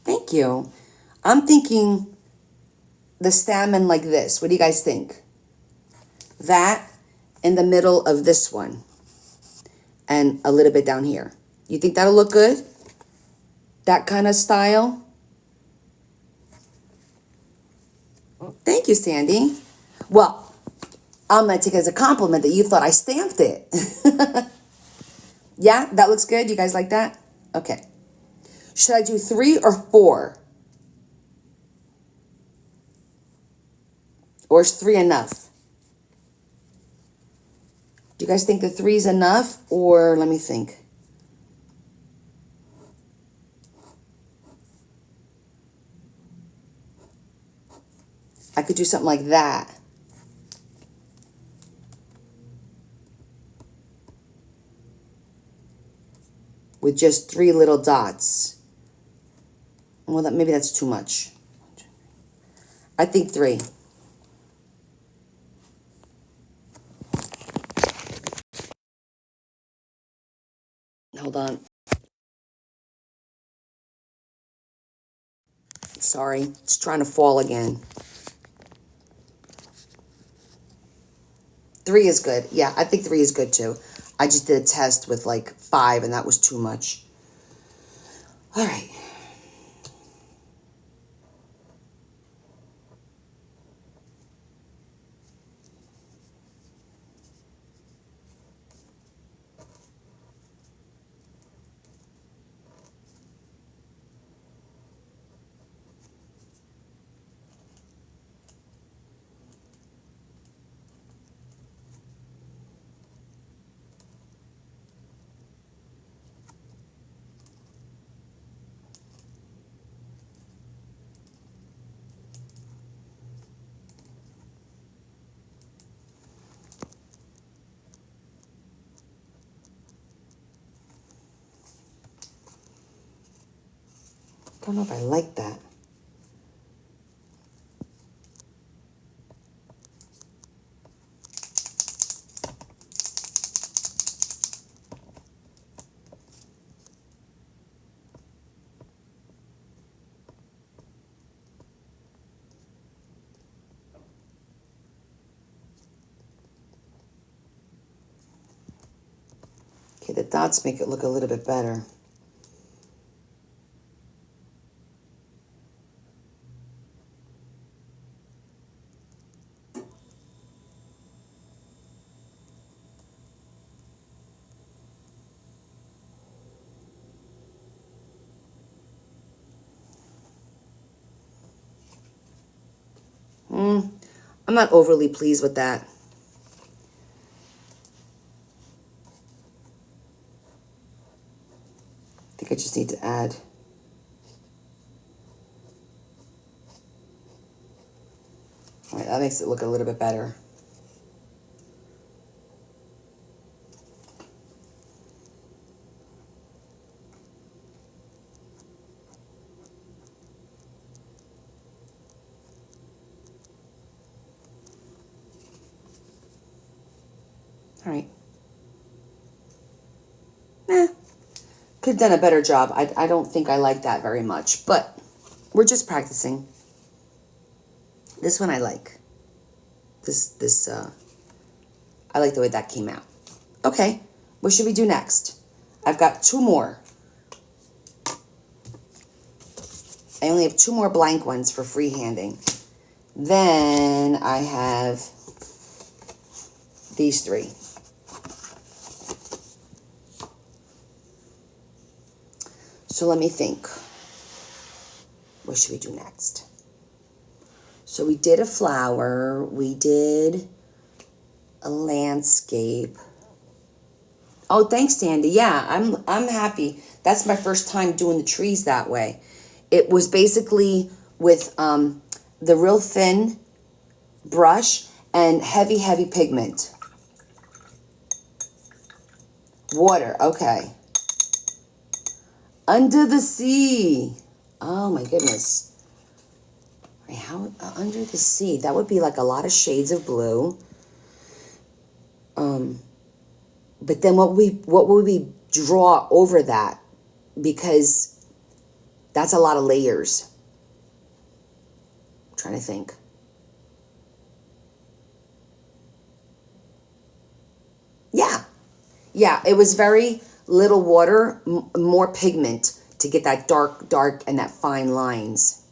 S1: Thank you. I'm thinking the stamen like this. What do you guys think? That in the middle of this one and a little bit down here. You think that'll look good? That kind of style? Thank you, Sandy. Well, I'm going to take it as a compliment that you thought I stamped it. Yeah, that looks good. You guys like that? Okay. Should I do 3 or 4? Or is 3 enough? Do you guys think the 3 is enough? Or let me think. I could do something like that. With just 3 little dots. Well, maybe that's too much. I think 3. Hold on. Sorry, it's trying to fall again. 3 is good. Yeah, I think 3 is good too. I just did a test with like 5 and that was too much. All right. don't know if I like that. Okay, the dots make it look a little bit better. I'm not overly pleased with that. I think I just need to add. All right, that makes it look a little bit better. All right. Could have done a better job. I don't think I like that very much, but we're just practicing. This one I like. I like the way that came out. Okay, what should we do next? I've got 2 more. I only have 2 more blank ones for freehanding. Then I have these 3. So let me think. What should we do next? So we did a flower. We did a landscape. Oh, thanks, Sandy. Yeah, I'm happy. That's my first time doing the trees that way. It was basically with the real thin brush and heavy pigment. Water, okay. Under the sea. Oh my goodness. How under the sea? That would be like a lot of shades of blue. But then what would we draw over that? Because that's a lot of layers. I'm trying to think. Yeah, it was very little water, more pigment to get that dark and that fine lines.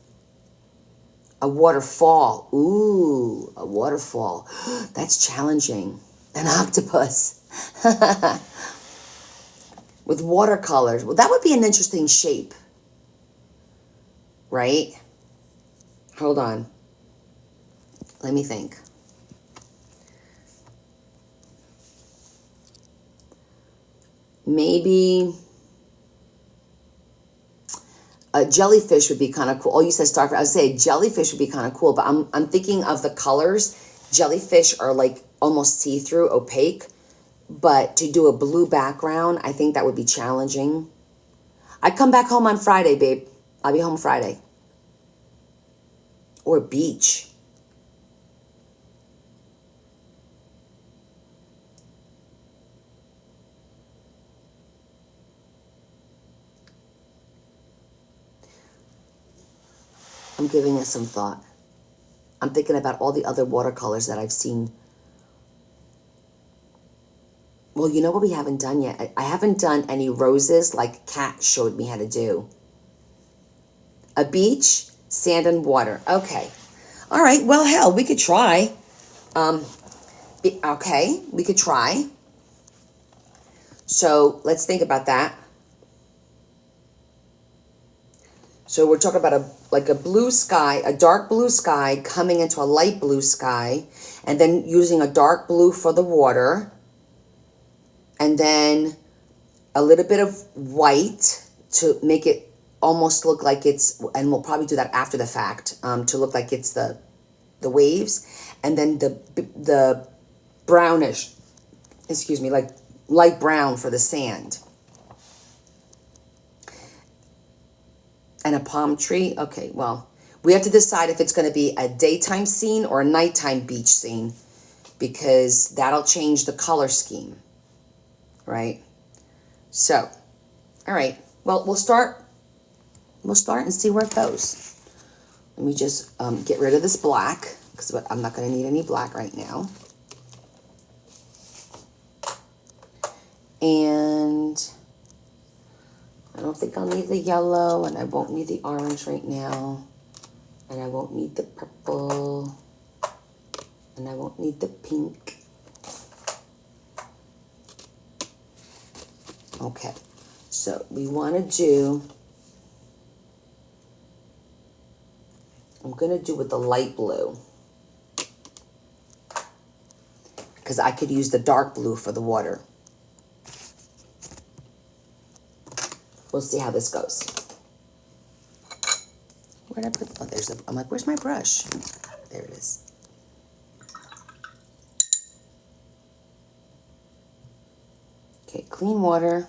S1: A waterfall. Ooh, a waterfall. That's challenging. An octopus. With watercolors. Well, that would be an interesting shape. Right? Hold on. Let me think. Maybe a jellyfish would be kind of cool. Oh, you said starfish. I would say a jellyfish would be kind of cool, but I'm thinking of the colors. Jellyfish are like almost see-through, opaque, but to do a blue background, I think that would be challenging. I come back home on Friday, babe. I'll be home Friday. Or beach. I'm giving it some thought. I'm thinking about all the other watercolors that I've seen. Well, you know what we haven't done yet? I haven't done any roses like Kat showed me how to do. A beach, sand and water. Okay. All right. Well, hell, we could try. Okay, we could try. So let's think about that. So we're talking about a blue sky, a dark blue sky coming into a light blue sky, and then using a dark blue for the water, and then a little bit of white to make it almost look like it's, and we'll probably do that after the fact, to look like it's the waves, and then the brownish, like light brown for the sand. And a palm tree. Okay, well, we have to decide if it's going to be a daytime scene or a nighttime beach scene, because that'll change the color scheme, right? So, all right. Well, we'll start and see where it goes. Let me just get rid of this black, because I'm not going to need any black right now. And I don't think I'll need the yellow, and I won't need the orange right now. And I won't need the purple. And I won't need the pink. Okay, so we want to do, I'm going to do with the light blue, because I could use the dark blue for the water. We'll see how this goes. Where'd I put, oh, I'm like, where's my brush? There it is. Okay, clean water.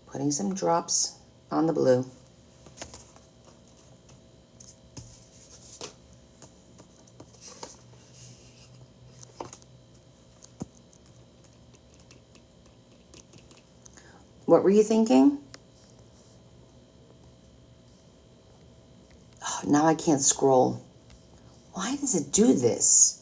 S1: Putting some drops on the blue. What were you thinking? Oh, now I can't scroll. Why does it do this?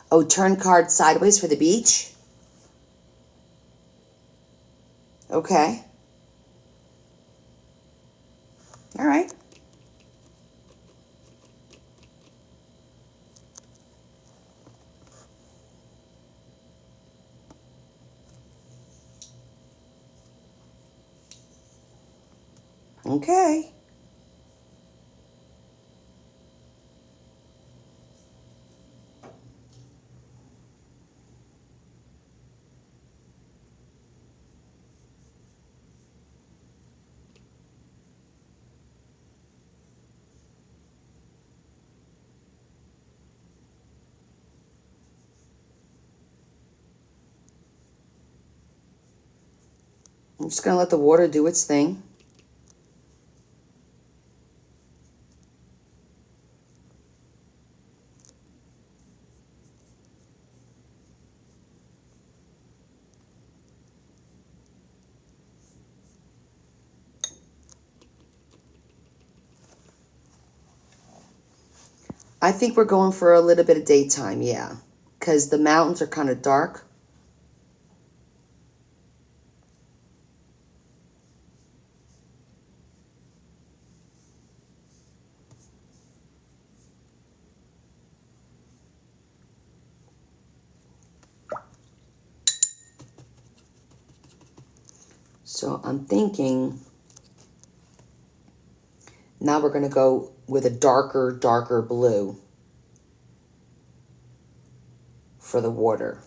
S1: Oh, turn card sideways for the beach? Okay. All right. Okay. I'm just going to let the water do its thing. I think we're going for a little bit of daytime, yeah. Because the mountains are kind of dark. So I'm thinking now we're going to go with a darker blue for the water.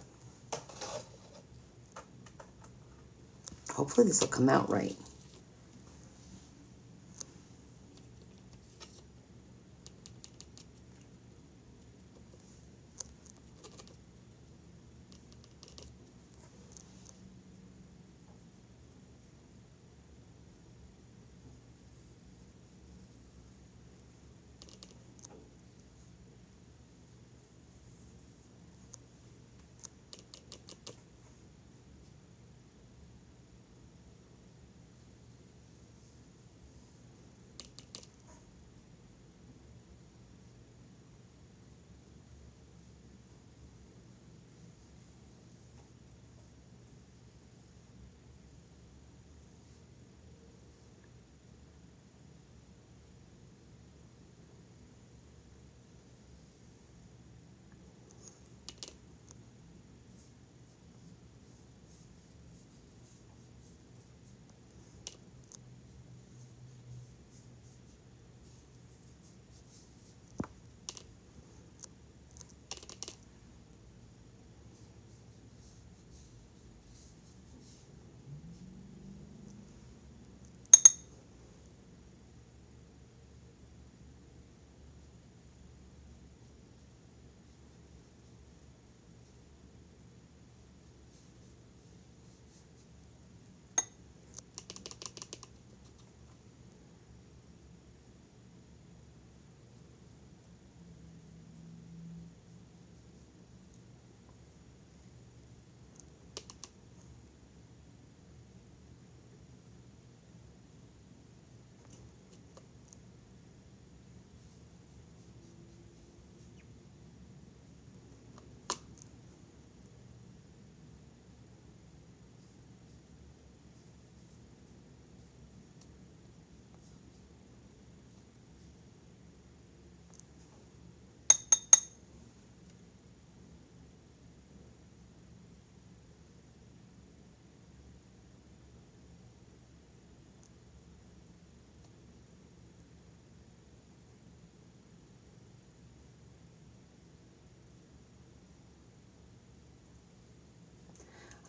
S1: Hopefully this will come out right.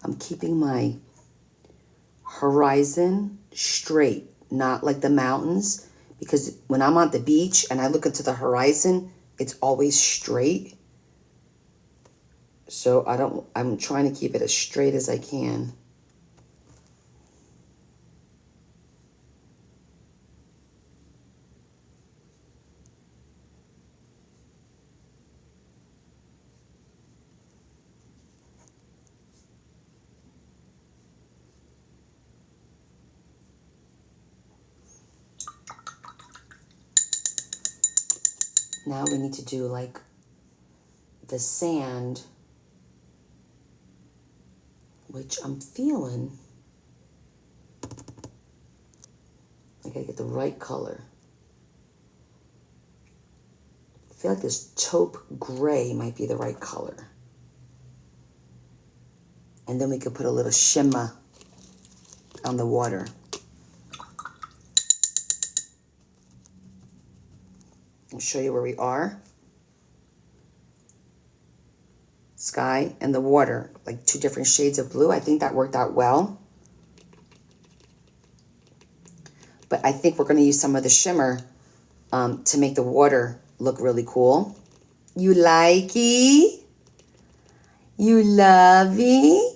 S1: I'm keeping my horizon straight, not like the mountains, because when I'm on the beach and I look into the horizon, it's always straight. So I'm trying to keep it as straight as I can. Now we need to do like the sand, which I'm feeling. I gotta get the right color. I feel like this taupe gray might be the right color. And then we could put a little shimmer on the water. I'll show you where we are. Sky and the water, like 2 different shades of blue. I think that worked out well. But I think we're going to use some of the shimmer to make the water look really cool. You likey? You lovey?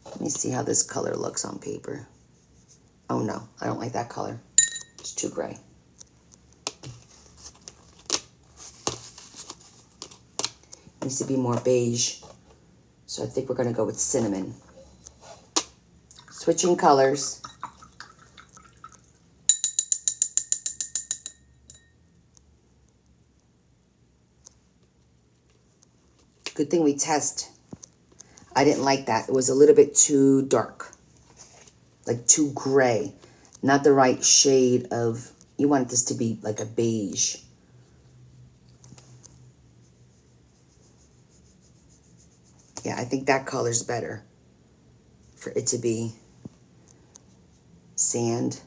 S1: Let me see how this color looks on paper. Oh no, I don't like that color. It's too gray. It needs to be more beige. So I think we're gonna go with cinnamon. Switching colors. Good thing we test. I didn't like that. It was a little bit too dark. Like too gray. Not the right shade of, you want this to be like a beige. Yeah, I think that color's better for it to be sand.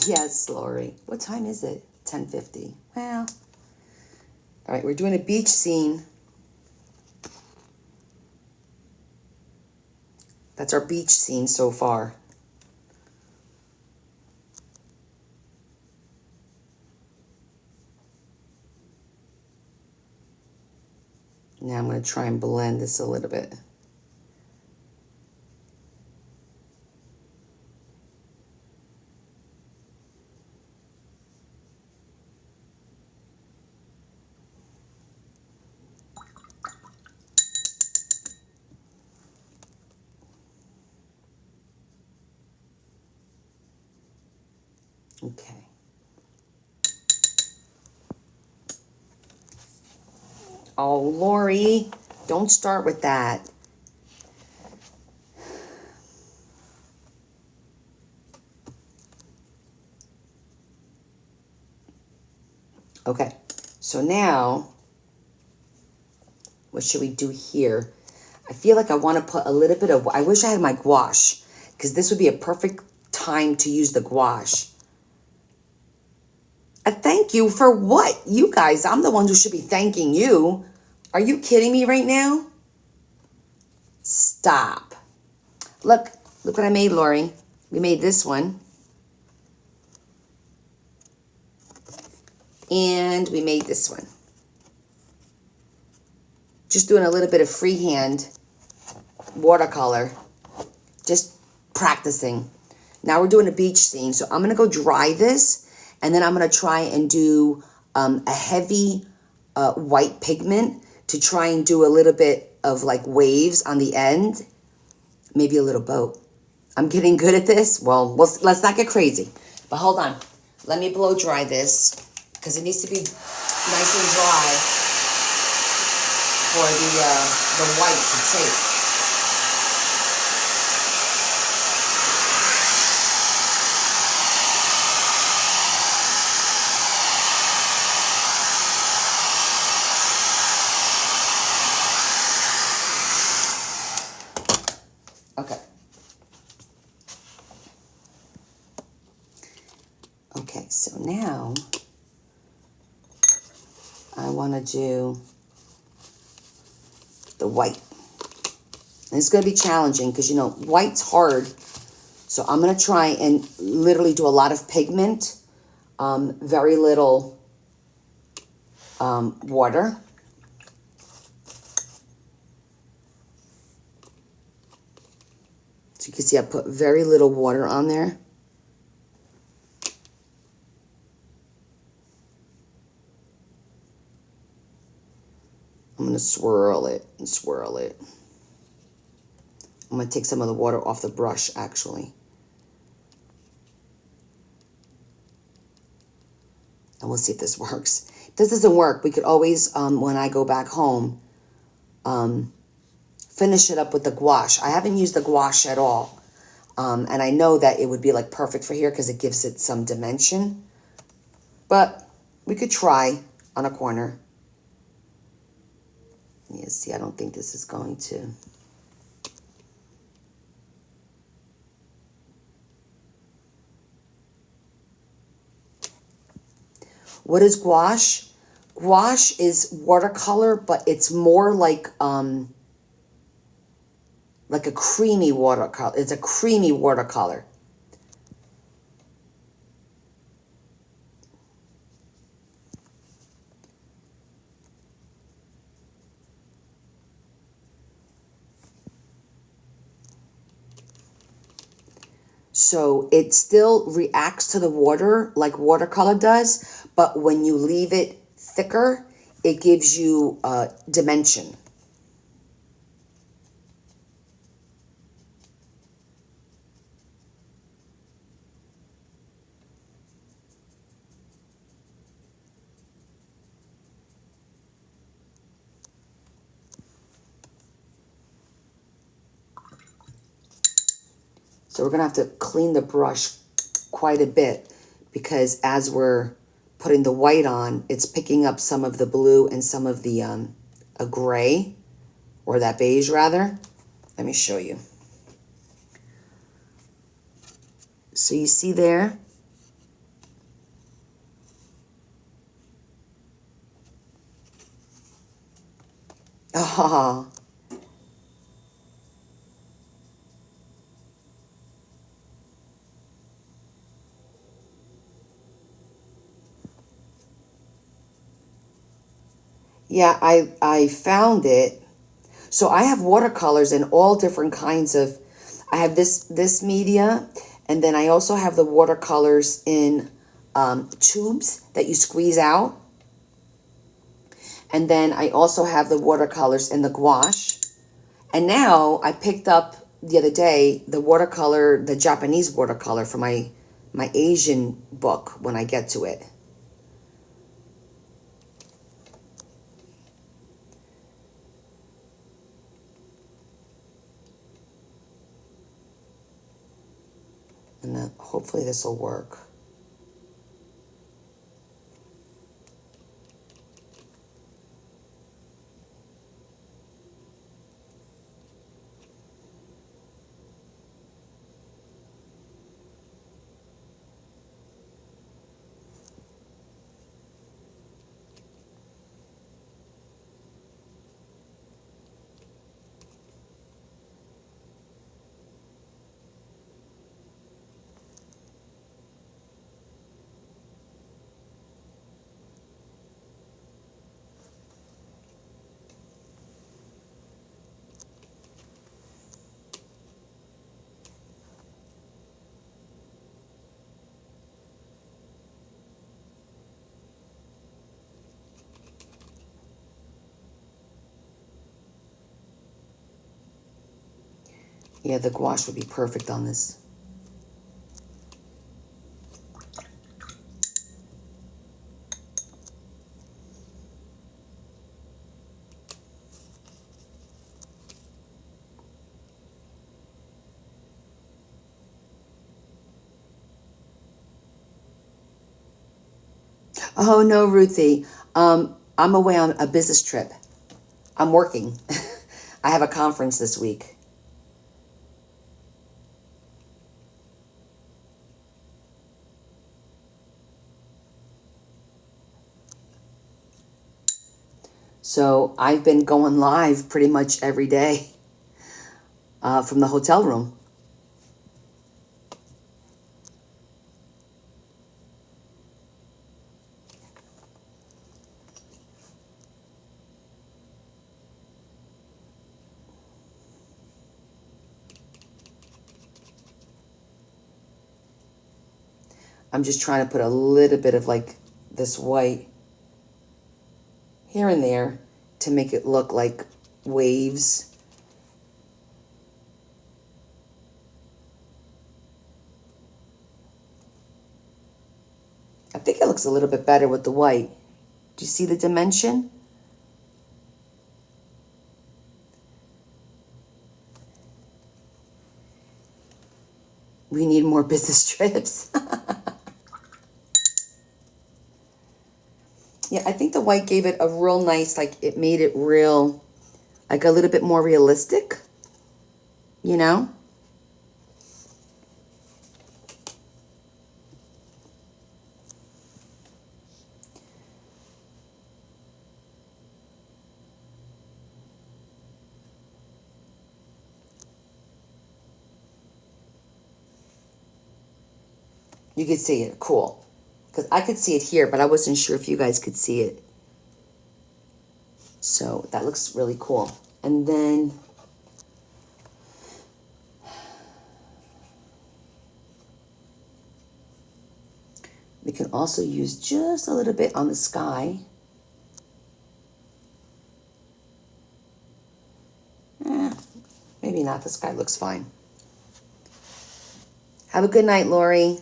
S1: Yes, Lori. What time is it? 10:50. Well, all right, we're doing a beach scene. That's our beach scene so far. Now I'm going to try and blend this a little bit. Okay. Oh, Lori, don't start with that. Okay, so now, what should we do here? I feel like I want to put a little bit of, I wish I had my gouache, because this would be a perfect time to use the gouache. A thank you for what? You guys, I'm the one who should be thanking you. Are you kidding me right now? Stop. Look what I made, Lori. We made this one. And we made this one. Just doing a little bit of freehand watercolor. Just practicing. Now we're doing a beach scene. So I'm going to go dry this. And then I'm going to try and do a heavy white pigment to try and do a little bit of like waves on the end. Maybe a little boat. I'm getting good at this. Well, let's not get crazy. But hold on. Let me blow dry this because it needs to be nice and dry for the white to take. Okay. Okay, so now I want to do the white. And it's going to be challenging because, you know, white's hard. So I'm going to try and literally do a lot of pigment, very little water. So you can see I put very little water on there. I'm going to swirl it and swirl it. I'm going to take some of the water off the brush, actually. And we'll see if this works. If this doesn't work, we could always, when I go back home, finish it up with the gouache. I haven't used the gouache at all. And I know that it would be like perfect for here because it gives it some dimension. But we could try on a corner. Yeah, see, I don't think this is going to. What is gouache? Gouache is watercolor, but it's more like a creamy watercolor. It's a creamy watercolor. So it still reacts to the water like watercolor does, but when you leave it thicker, it gives you dimension. So we're going to have to clean the brush quite a bit because as we're putting the white on, it's picking up some of the blue and some of the a gray, or that beige rather. Let me show you. So you see there? Oh. Yeah, I found it. So I have watercolors in all different kinds of, I have this media, and then I also have the watercolors in tubes that you squeeze out. And then I also have the watercolors in the gouache. And now I picked up the other day the watercolor, the Japanese watercolor for my my Asian book when I get to it. And then hopefully this will work. Yeah, the gouache would be perfect on this. Oh no, Ruthie. I'm away on a business trip. I'm working. I have a conference this week. So I've been going live pretty much every day from the hotel room. I'm just trying to put a little bit of like this white here and there to make it look like waves. I think it looks a little bit better with the white. Do you see the dimension? We need more business trips. Yeah, I think the white gave it a real nice, like it made it real, like a little bit more realistic, you know? You could see it, cool. Because I could see it here, but I wasn't sure if you guys could see it. So that looks really cool. And then we can also use just a little bit on the sky. Maybe not, the sky looks fine. Have a good night, Lori.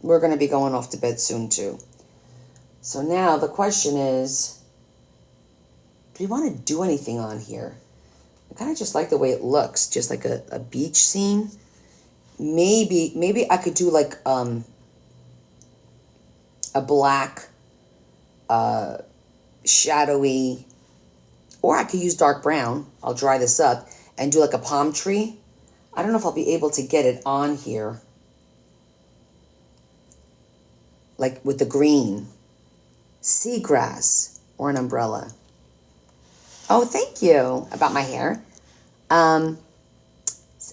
S1: We're going to be going off to bed soon too. So now the question is, do we want to do anything on here? I kind of just like the way it looks, just like a beach scene. Maybe I could do like a black, shadowy, or I could use dark brown. I'll dry this up and do like a palm tree. I don't know if I'll be able to get it on here. Like with the green. Seagrass or an umbrella. Oh, thank you. About my hair.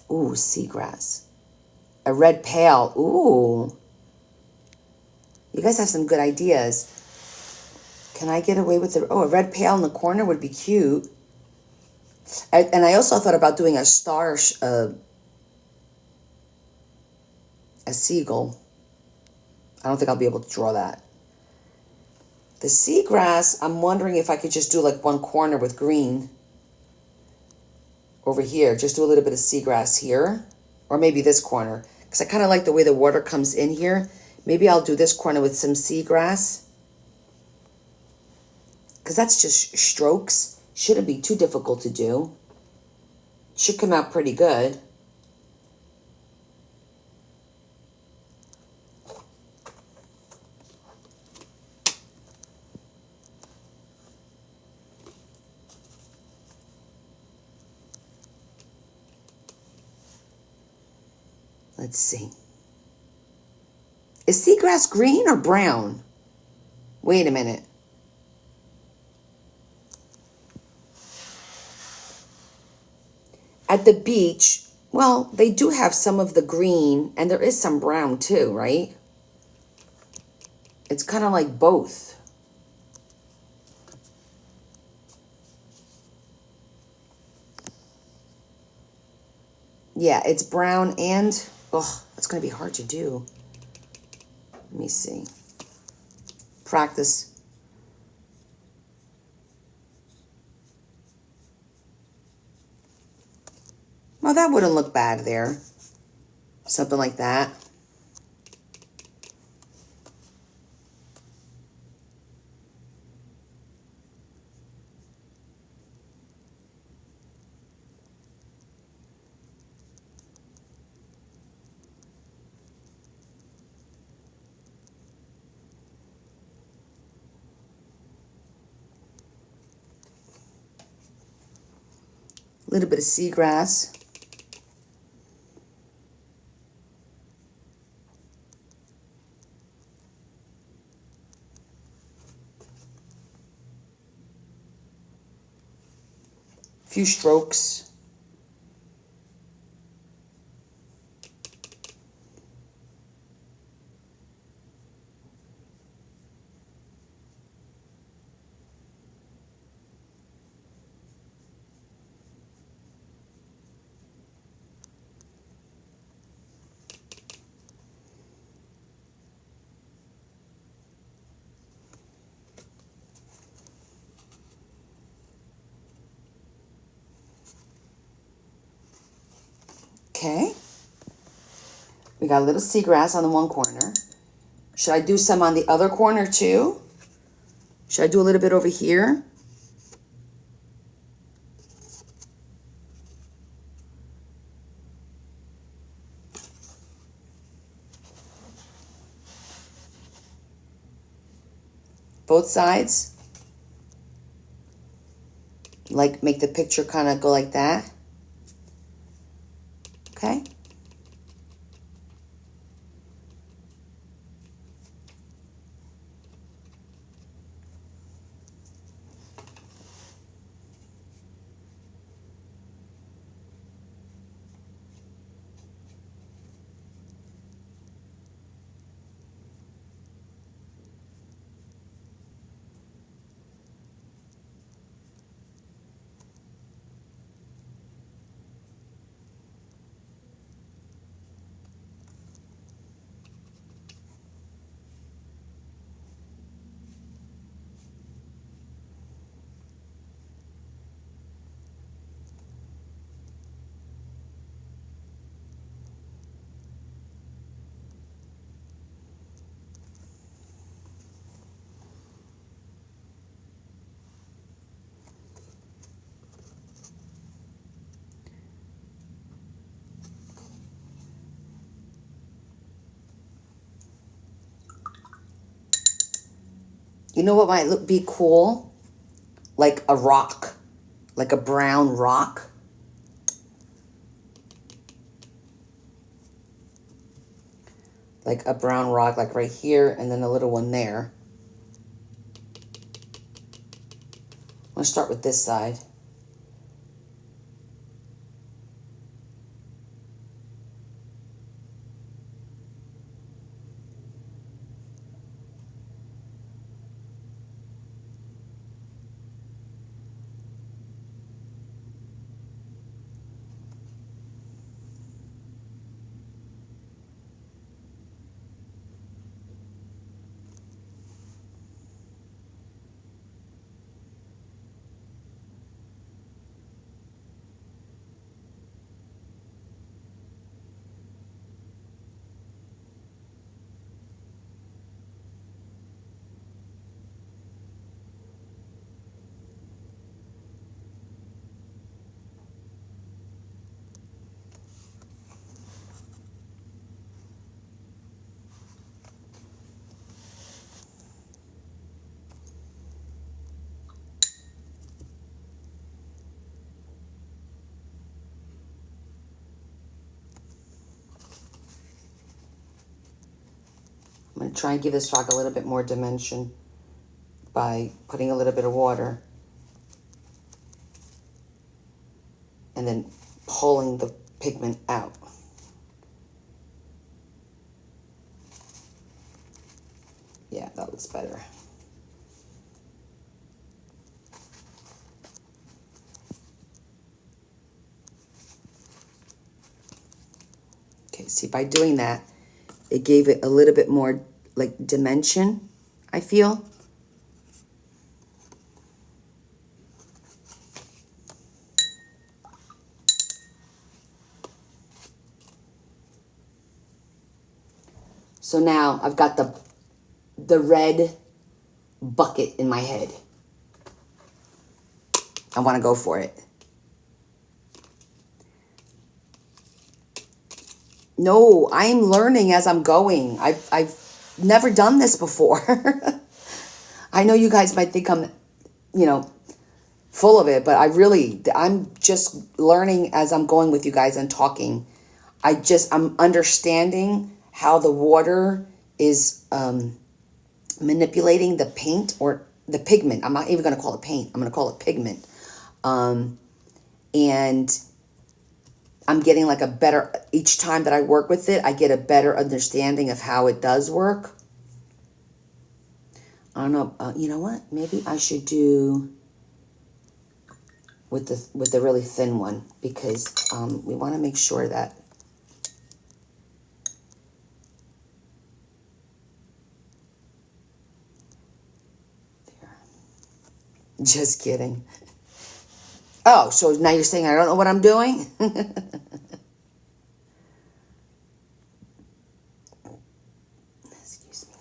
S1: Ooh, seagrass. A red pail. Ooh. You guys have some good ideas. Can I get away with a red pail in the corner would be cute. And I also thought about doing a star, a seagull. I don't think I'll be able to draw that. The seagrass, I'm wondering if I could just do like one corner with green over here. Just do a little bit of seagrass here. Or maybe this corner. because I kind of like the way the water comes in here. Maybe I'll do this corner with some seagrass, because that's just strokes. Shouldn't be too difficult to do. Should come out pretty good. Let's see. Is seagrass green or brown? Wait a minute. At the beach, well, they do have some of the green, and there is some brown too, right? It's kind of like both. Yeah, it's brown and, oh, it's going to be hard to do. Let me see. Practice. Well, that wouldn't look bad there. Something like that. A little bit of seagrass. A few strokes. Okay. We got a little seagrass on the one corner. Should I do some on the other corner too? Should I do a little bit over here? Both sides? Like make the picture kind of go like that? Okay. You know what might be cool? Like a rock, like a brown rock. Like a brown rock, like right here, and then a little one there. I'm gonna start with this side. going to try and give this rock a little bit more dimension by putting a little bit of water and then pulling the pigment out. Yeah, that looks better. Okay, see, by doing that, it gave it a little bit more like dimension, I feel. So now I've got the red bucket in my head. I want to go for it. No, I'm learning as I'm going. I've never done this before. I know you guys might think I'm, full of it, but I'm just learning as I'm going with you guys and talking. I'm understanding how the water is manipulating the paint or the pigment. I'm not even going to call it paint. I'm going to call it pigment. And I'm getting like each time that I work with it, I get a better understanding of how it does work. I don't know. You know what? Maybe I should do with the really thin one, because we want to make sure that there. Just kidding. Oh, so now you're saying I don't know what I'm doing? Excuse me.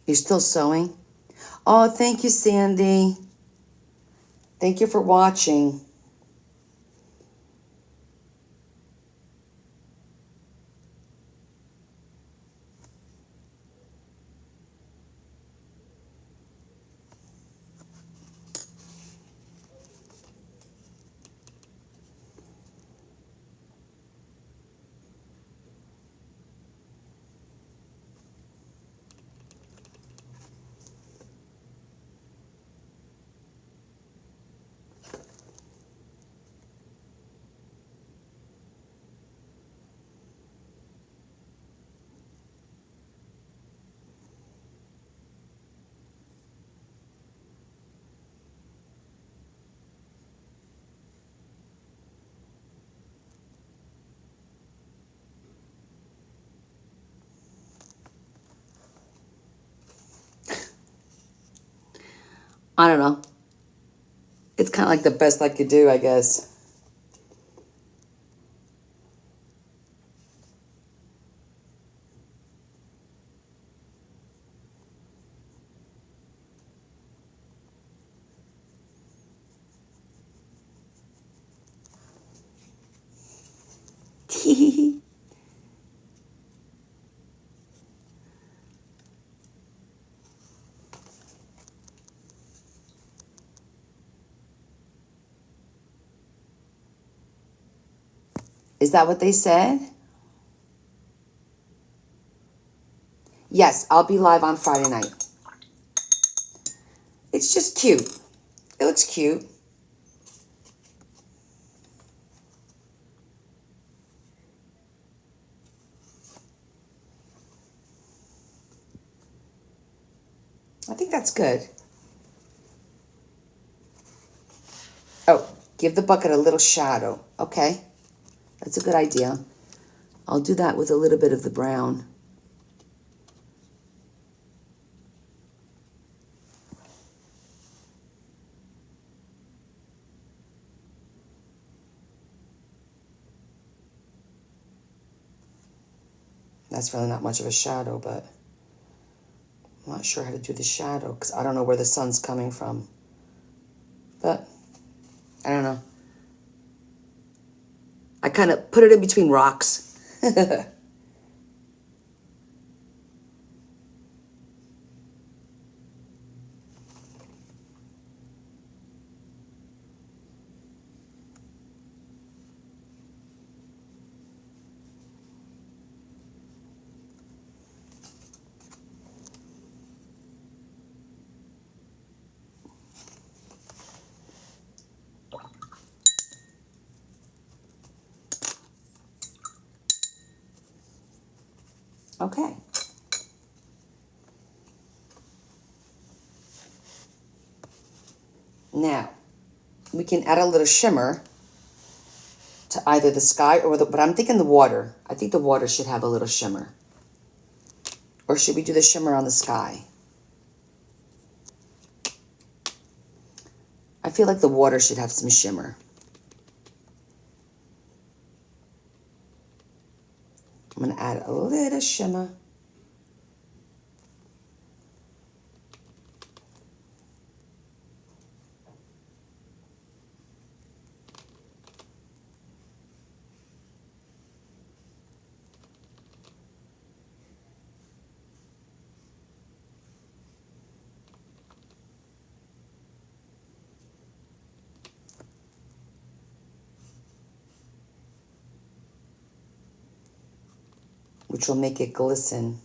S1: You're still sewing? Oh, thank you, Sandy. Thank you for watching. I don't know. It's kind of like the best I could do, I guess. Is that what they said? Yes, I'll be live on Friday night. It's just cute. It looks cute. I think that's good. Oh, give the bucket a little shadow. Okay, that's a good idea. I'll do that with a little bit of the brown. That's really not much of a shadow, but I'm not sure how to do the shadow because I don't know where the sun's coming from. But I don't know. I kind of put it in between rocks. Okay. Now, we can add a little shimmer to either the sky or but I'm thinking the water. I think the water should have a little shimmer. Or should we do the shimmer on the sky? I feel like the water should have some shimmer. I'm going to add a little shimmer. Which will make it glisten.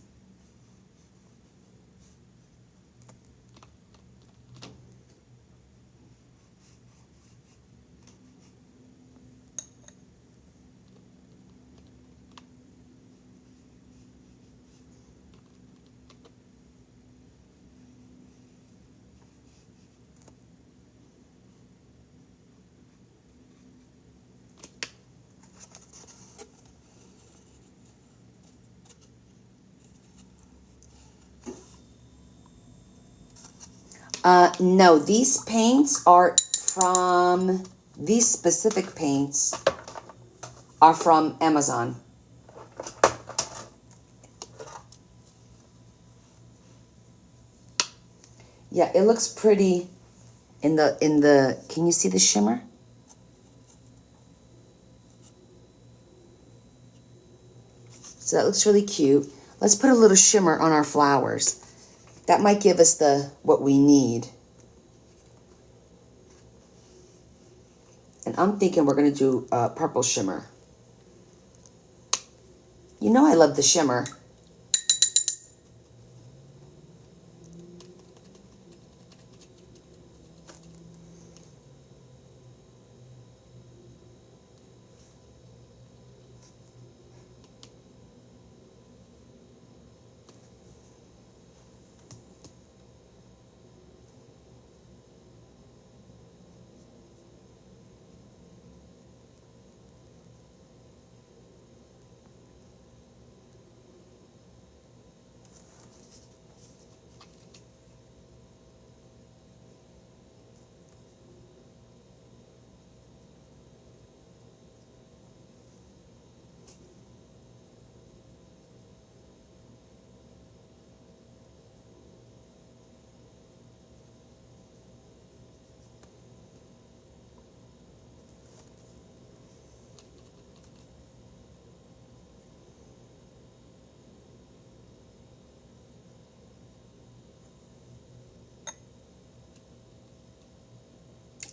S1: No, these paints are from, these specific paints are from Amazon. Yeah, it looks pretty in the, can you see the shimmer? So that looks really cute. Let's put a little shimmer on our flowers. That might give us what we need. And I'm thinking we're going to do purple shimmer. You know I love the shimmer.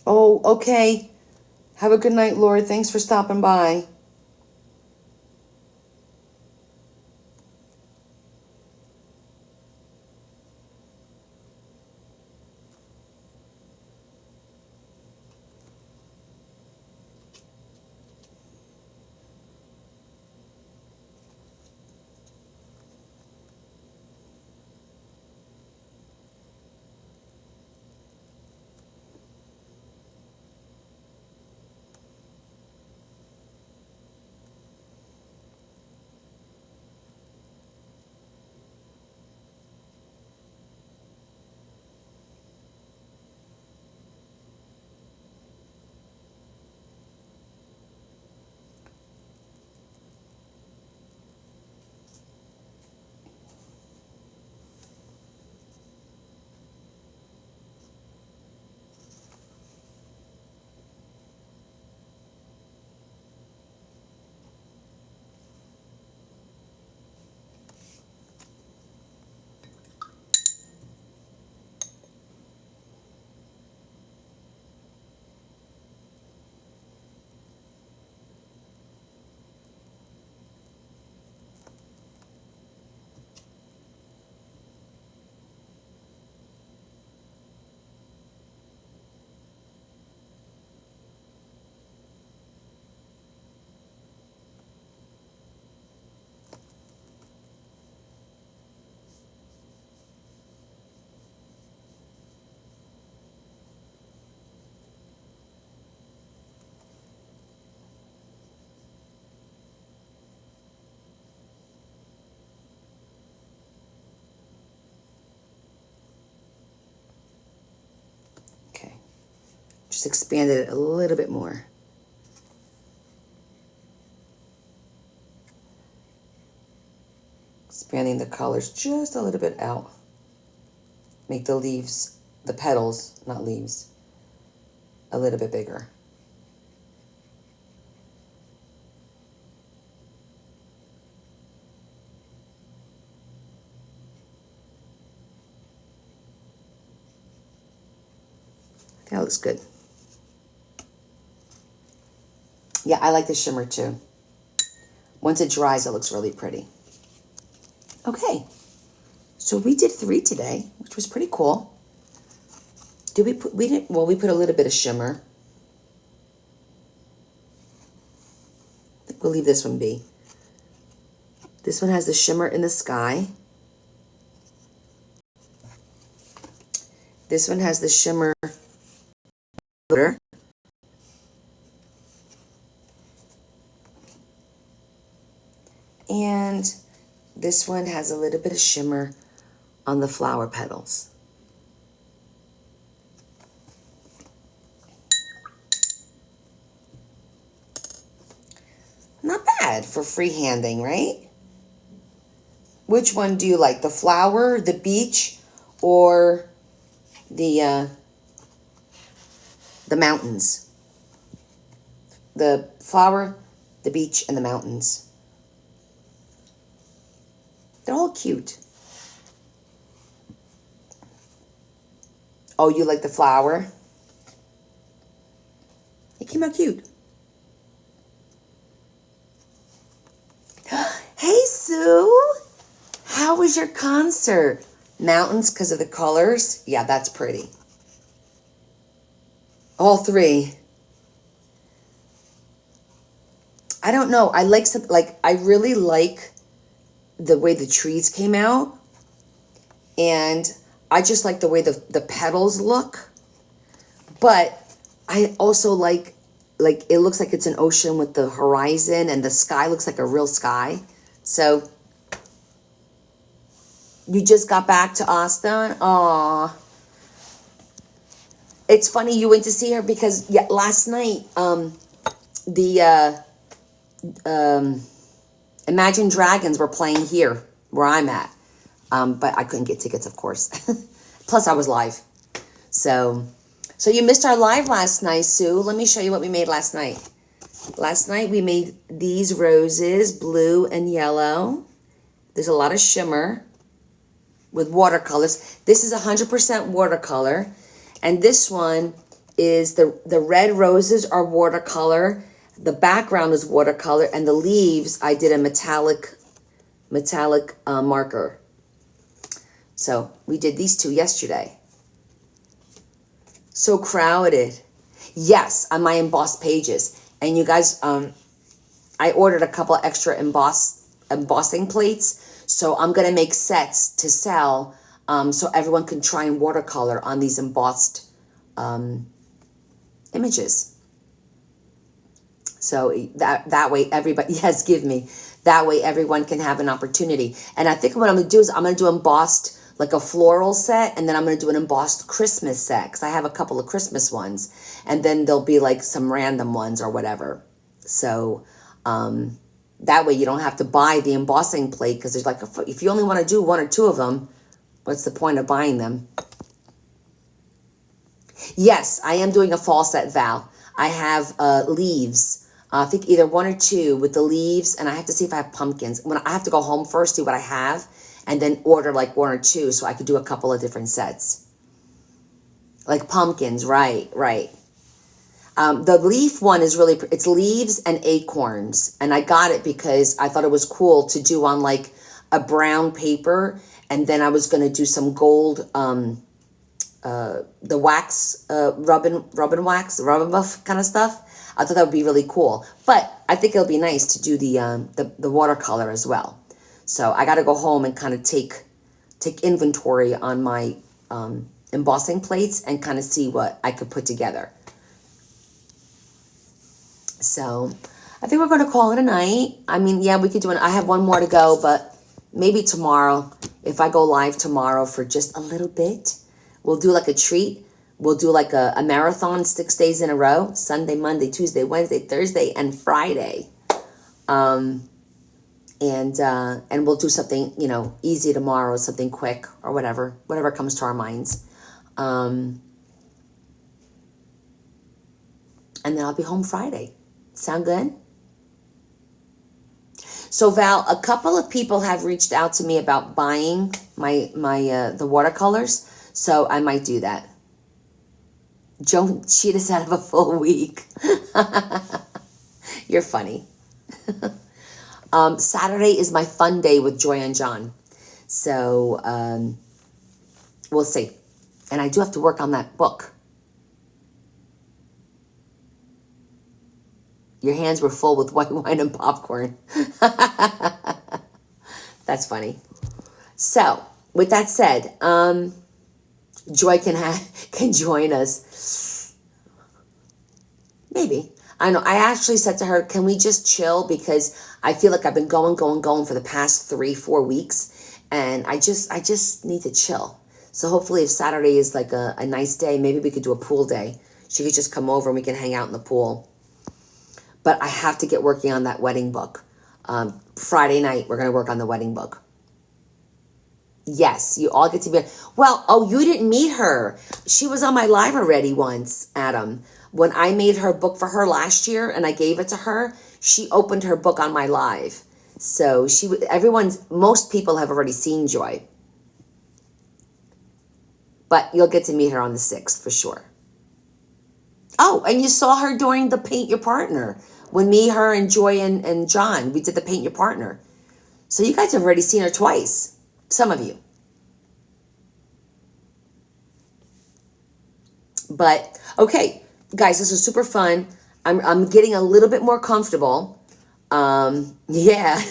S1: Oh, okay. Have a good night, Lord. Thanks for stopping by. Just expanded it a little bit more. Expanding the colors just a little bit out. Make the leaves, the petals, not leaves, a little bit bigger. That looks good. Yeah, I like the shimmer too. Once it dries, it looks really pretty. Okay, so we did 3 today, which was pretty cool. Did we put, we didn't, well, we put a little bit of shimmer. I think we'll leave this one be. This one has the shimmer in the sky. This one has the shimmer glitter. And this one has a little bit of shimmer on the flower petals. Not bad for freehanding, right? Which one do you like? The flower, the beach, or the mountains? The flower, the beach, and the mountains. They're all cute. Oh, you like the flower? It came out cute. Hey, Sue. How was your concert? Mountains because of the colors? Yeah, that's pretty. All 3. I don't know. I like some, like, I really like the way the trees came out, and I just like the way the petals look, but I also like it looks like it's an ocean with the horizon, and the sky looks like a real sky. So you just got back to Austin? Aw. It's funny you went to see her because last night the Imagine Dragons were playing here where I'm at. But I couldn't get tickets, of course. Plus, I was live. So you missed our live last night, Sue. Let me show you what we made last night. Last night, we made these roses, blue and yellow. There's a lot of shimmer with watercolors. This is 100% watercolor. And this one is the red roses are watercolor. The background is watercolor, and the leaves, I did a metallic marker. So we did these 2 yesterday. So crowded. Yes, on my embossed pages. And you guys, I ordered a couple extra embossing plates. So I'm going to make sets to sell so everyone can try and watercolor on these embossed images. So that way everybody, yes, give me. That way everyone can have an opportunity. And I think what I'm going to do is I'm going to do embossed, like a floral set, and then I'm going to do an embossed Christmas set, because I have a couple of Christmas ones. And then there'll be like some random ones or whatever. So that way you don't have to buy the embossing plate, because there's like, if you only want to do 1 or 2 of them, what's the point of buying them? Yes, I am doing a fall set, Val. I have leaves. I think either 1 or 2 with the leaves, and I have to see if I have pumpkins. When I have to go home first, see what I have, and then order like 1 or 2 so I could do a couple of different sets. Like pumpkins, right. The leaf one is really, it's leaves and acorns. And I got it because I thought it was cool to do on like a brown paper, and then I was going to do some gold, the wax, rubbin buff kind of stuff. I thought that would be really cool, but I think it'll be nice to do the watercolor as well. So I got to go home and kind of take inventory on my embossing plates and kind of see what I could put together. So I think we're going to call it a night. I mean, yeah, we could do it. I have 1 more to go, but maybe tomorrow, if I go live tomorrow for just a little bit, we'll do like a treat. We'll do like a marathon 6 days in a row, Sunday, Monday, Tuesday, Wednesday, Thursday, and Friday. And we'll do something, easy tomorrow, something quick or whatever comes to our minds. And then I'll be home Friday. Sound good? So Val, a couple of people have reached out to me about buying the watercolors, so I might do that. Joan cheat us out of a full week. You're funny. Saturday is my fun day with Joy and John. So we'll see. And I do have to work on that book. Your hands were full with white wine and popcorn. That's funny. So, with that said, Joy can join us. Maybe. I know. I actually said to her, can we just chill? Because I feel like I've been going for the past 3-4 weeks. And I just need to chill. So hopefully if Saturday is like a nice day, maybe we could do a pool day. She could just come over and we can hang out in the pool. But I have to get working on that wedding book. Friday night, we're going to work on the wedding book. Yes, you all get to be... Well, you didn't meet her. She was on my live already once, Adam. When I made her book for her last year and I gave it to her, she opened her book on my live. So most people have already seen Joy. But you'll get to meet her on the 6th for sure. Oh, and you saw her during the Paint Your Partner. When me, her, and Joy and John, we did the Paint Your Partner. So you guys have already seen her twice. Some of you. But, okay, guys, this was super fun. I'm getting a little bit more comfortable. Yeah.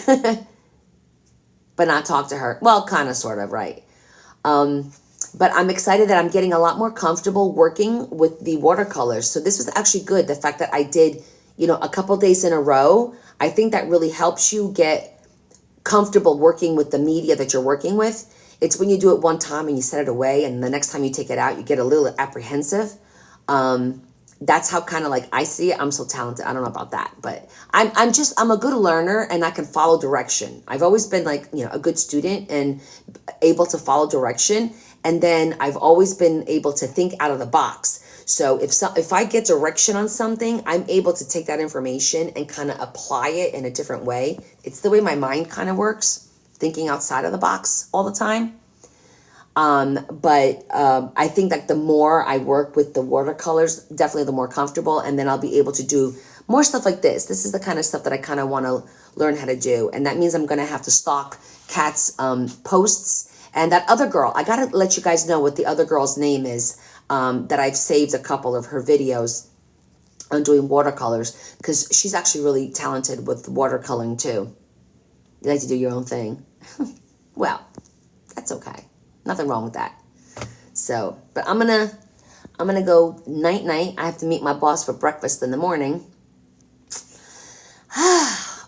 S1: But not talk to her. Well, kind of, sort of, right. But I'm excited that I'm getting a lot more comfortable working with the watercolors. So this was actually good. The fact that I did, a couple days in a row, I think that really helps you get comfortable working with the media that you're working with. It's when you do it one time and you set it away and the next time you take it out, you get a little apprehensive. That's how kind of like I see it. I'm so talented. I don't know about that, but I'm a good learner and I can follow direction. I've always been like, a good student and able to follow direction. And then I've always been able to think out of the box. So if I get direction on something, I'm able to take that information and kind of apply it in a different way. It's the way my mind kind of works, thinking outside of the box all the time. But I think that the more I work with the watercolors, definitely the more comfortable. And then I'll be able to do more stuff like this. This is the kind of stuff that I kind of want to learn how to do. And that means I'm going to have to stalk Kat's posts. And that other girl, I got to let you guys know what the other girl's name is, that I've saved a couple of her videos on doing watercolors, because she's actually really talented with watercoloring too. You like to do your own thing. Well, that's okay. Nothing wrong with that. So, but I'm gonna go night-night. I have to meet my boss for breakfast in the morning.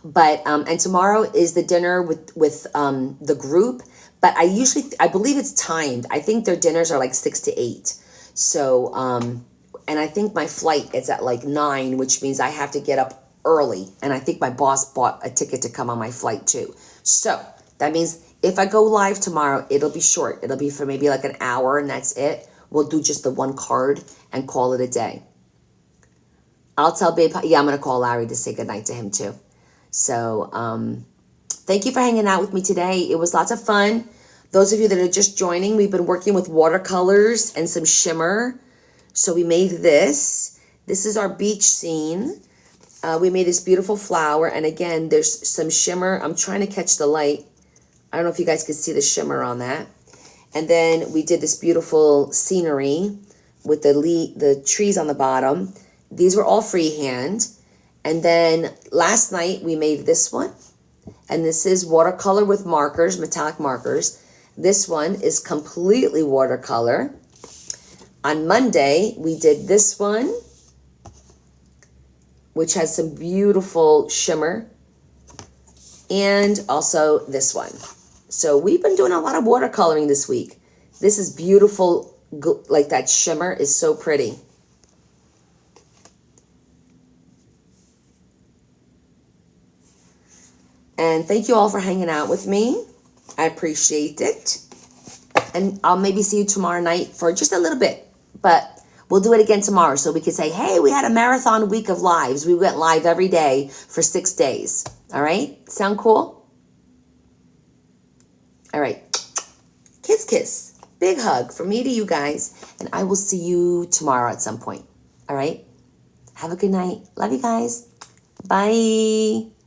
S1: But, and tomorrow is the dinner with the group. But I believe it's timed. I think their dinners are like 6 to 8. So, and I think my flight is at like 9, which means I have to get up early. And I think my boss bought a ticket to come on my flight too. So that means if I go live tomorrow, it'll be short. It'll be for maybe like an hour and that's it. We'll do just the one card and call it a day. I'll tell Babe, I'm going to call Larry to say goodnight to him too. So, thank you for hanging out with me today. It was lots of fun. Those of you that are just joining, we've been working with watercolors and some shimmer. So we made this. This is our beach scene. We made this beautiful flower. And again, there's some shimmer. I'm trying to catch the light. I don't know if you guys can see the shimmer on that. And then we did this beautiful scenery with the trees on the bottom. These were all freehand. And then last night we made this one. And this is watercolor with markers, metallic markers. This one is completely watercolor. On Monday, we did this one, which has some beautiful shimmer. And also this one. So we've been doing a lot of watercoloring this week. This is beautiful like that shimmer is so pretty. And thank you all for hanging out with me. I appreciate it. And I'll maybe see you tomorrow night for just a little bit. But we'll do it again tomorrow so we can say, hey, we had a marathon week of lives. We went live every day for 6 days. All right? Sound cool? All right. Kiss, kiss. Big hug from me to you guys. And I will see you tomorrow at some point. All right? Have a good night. Love you guys. Bye.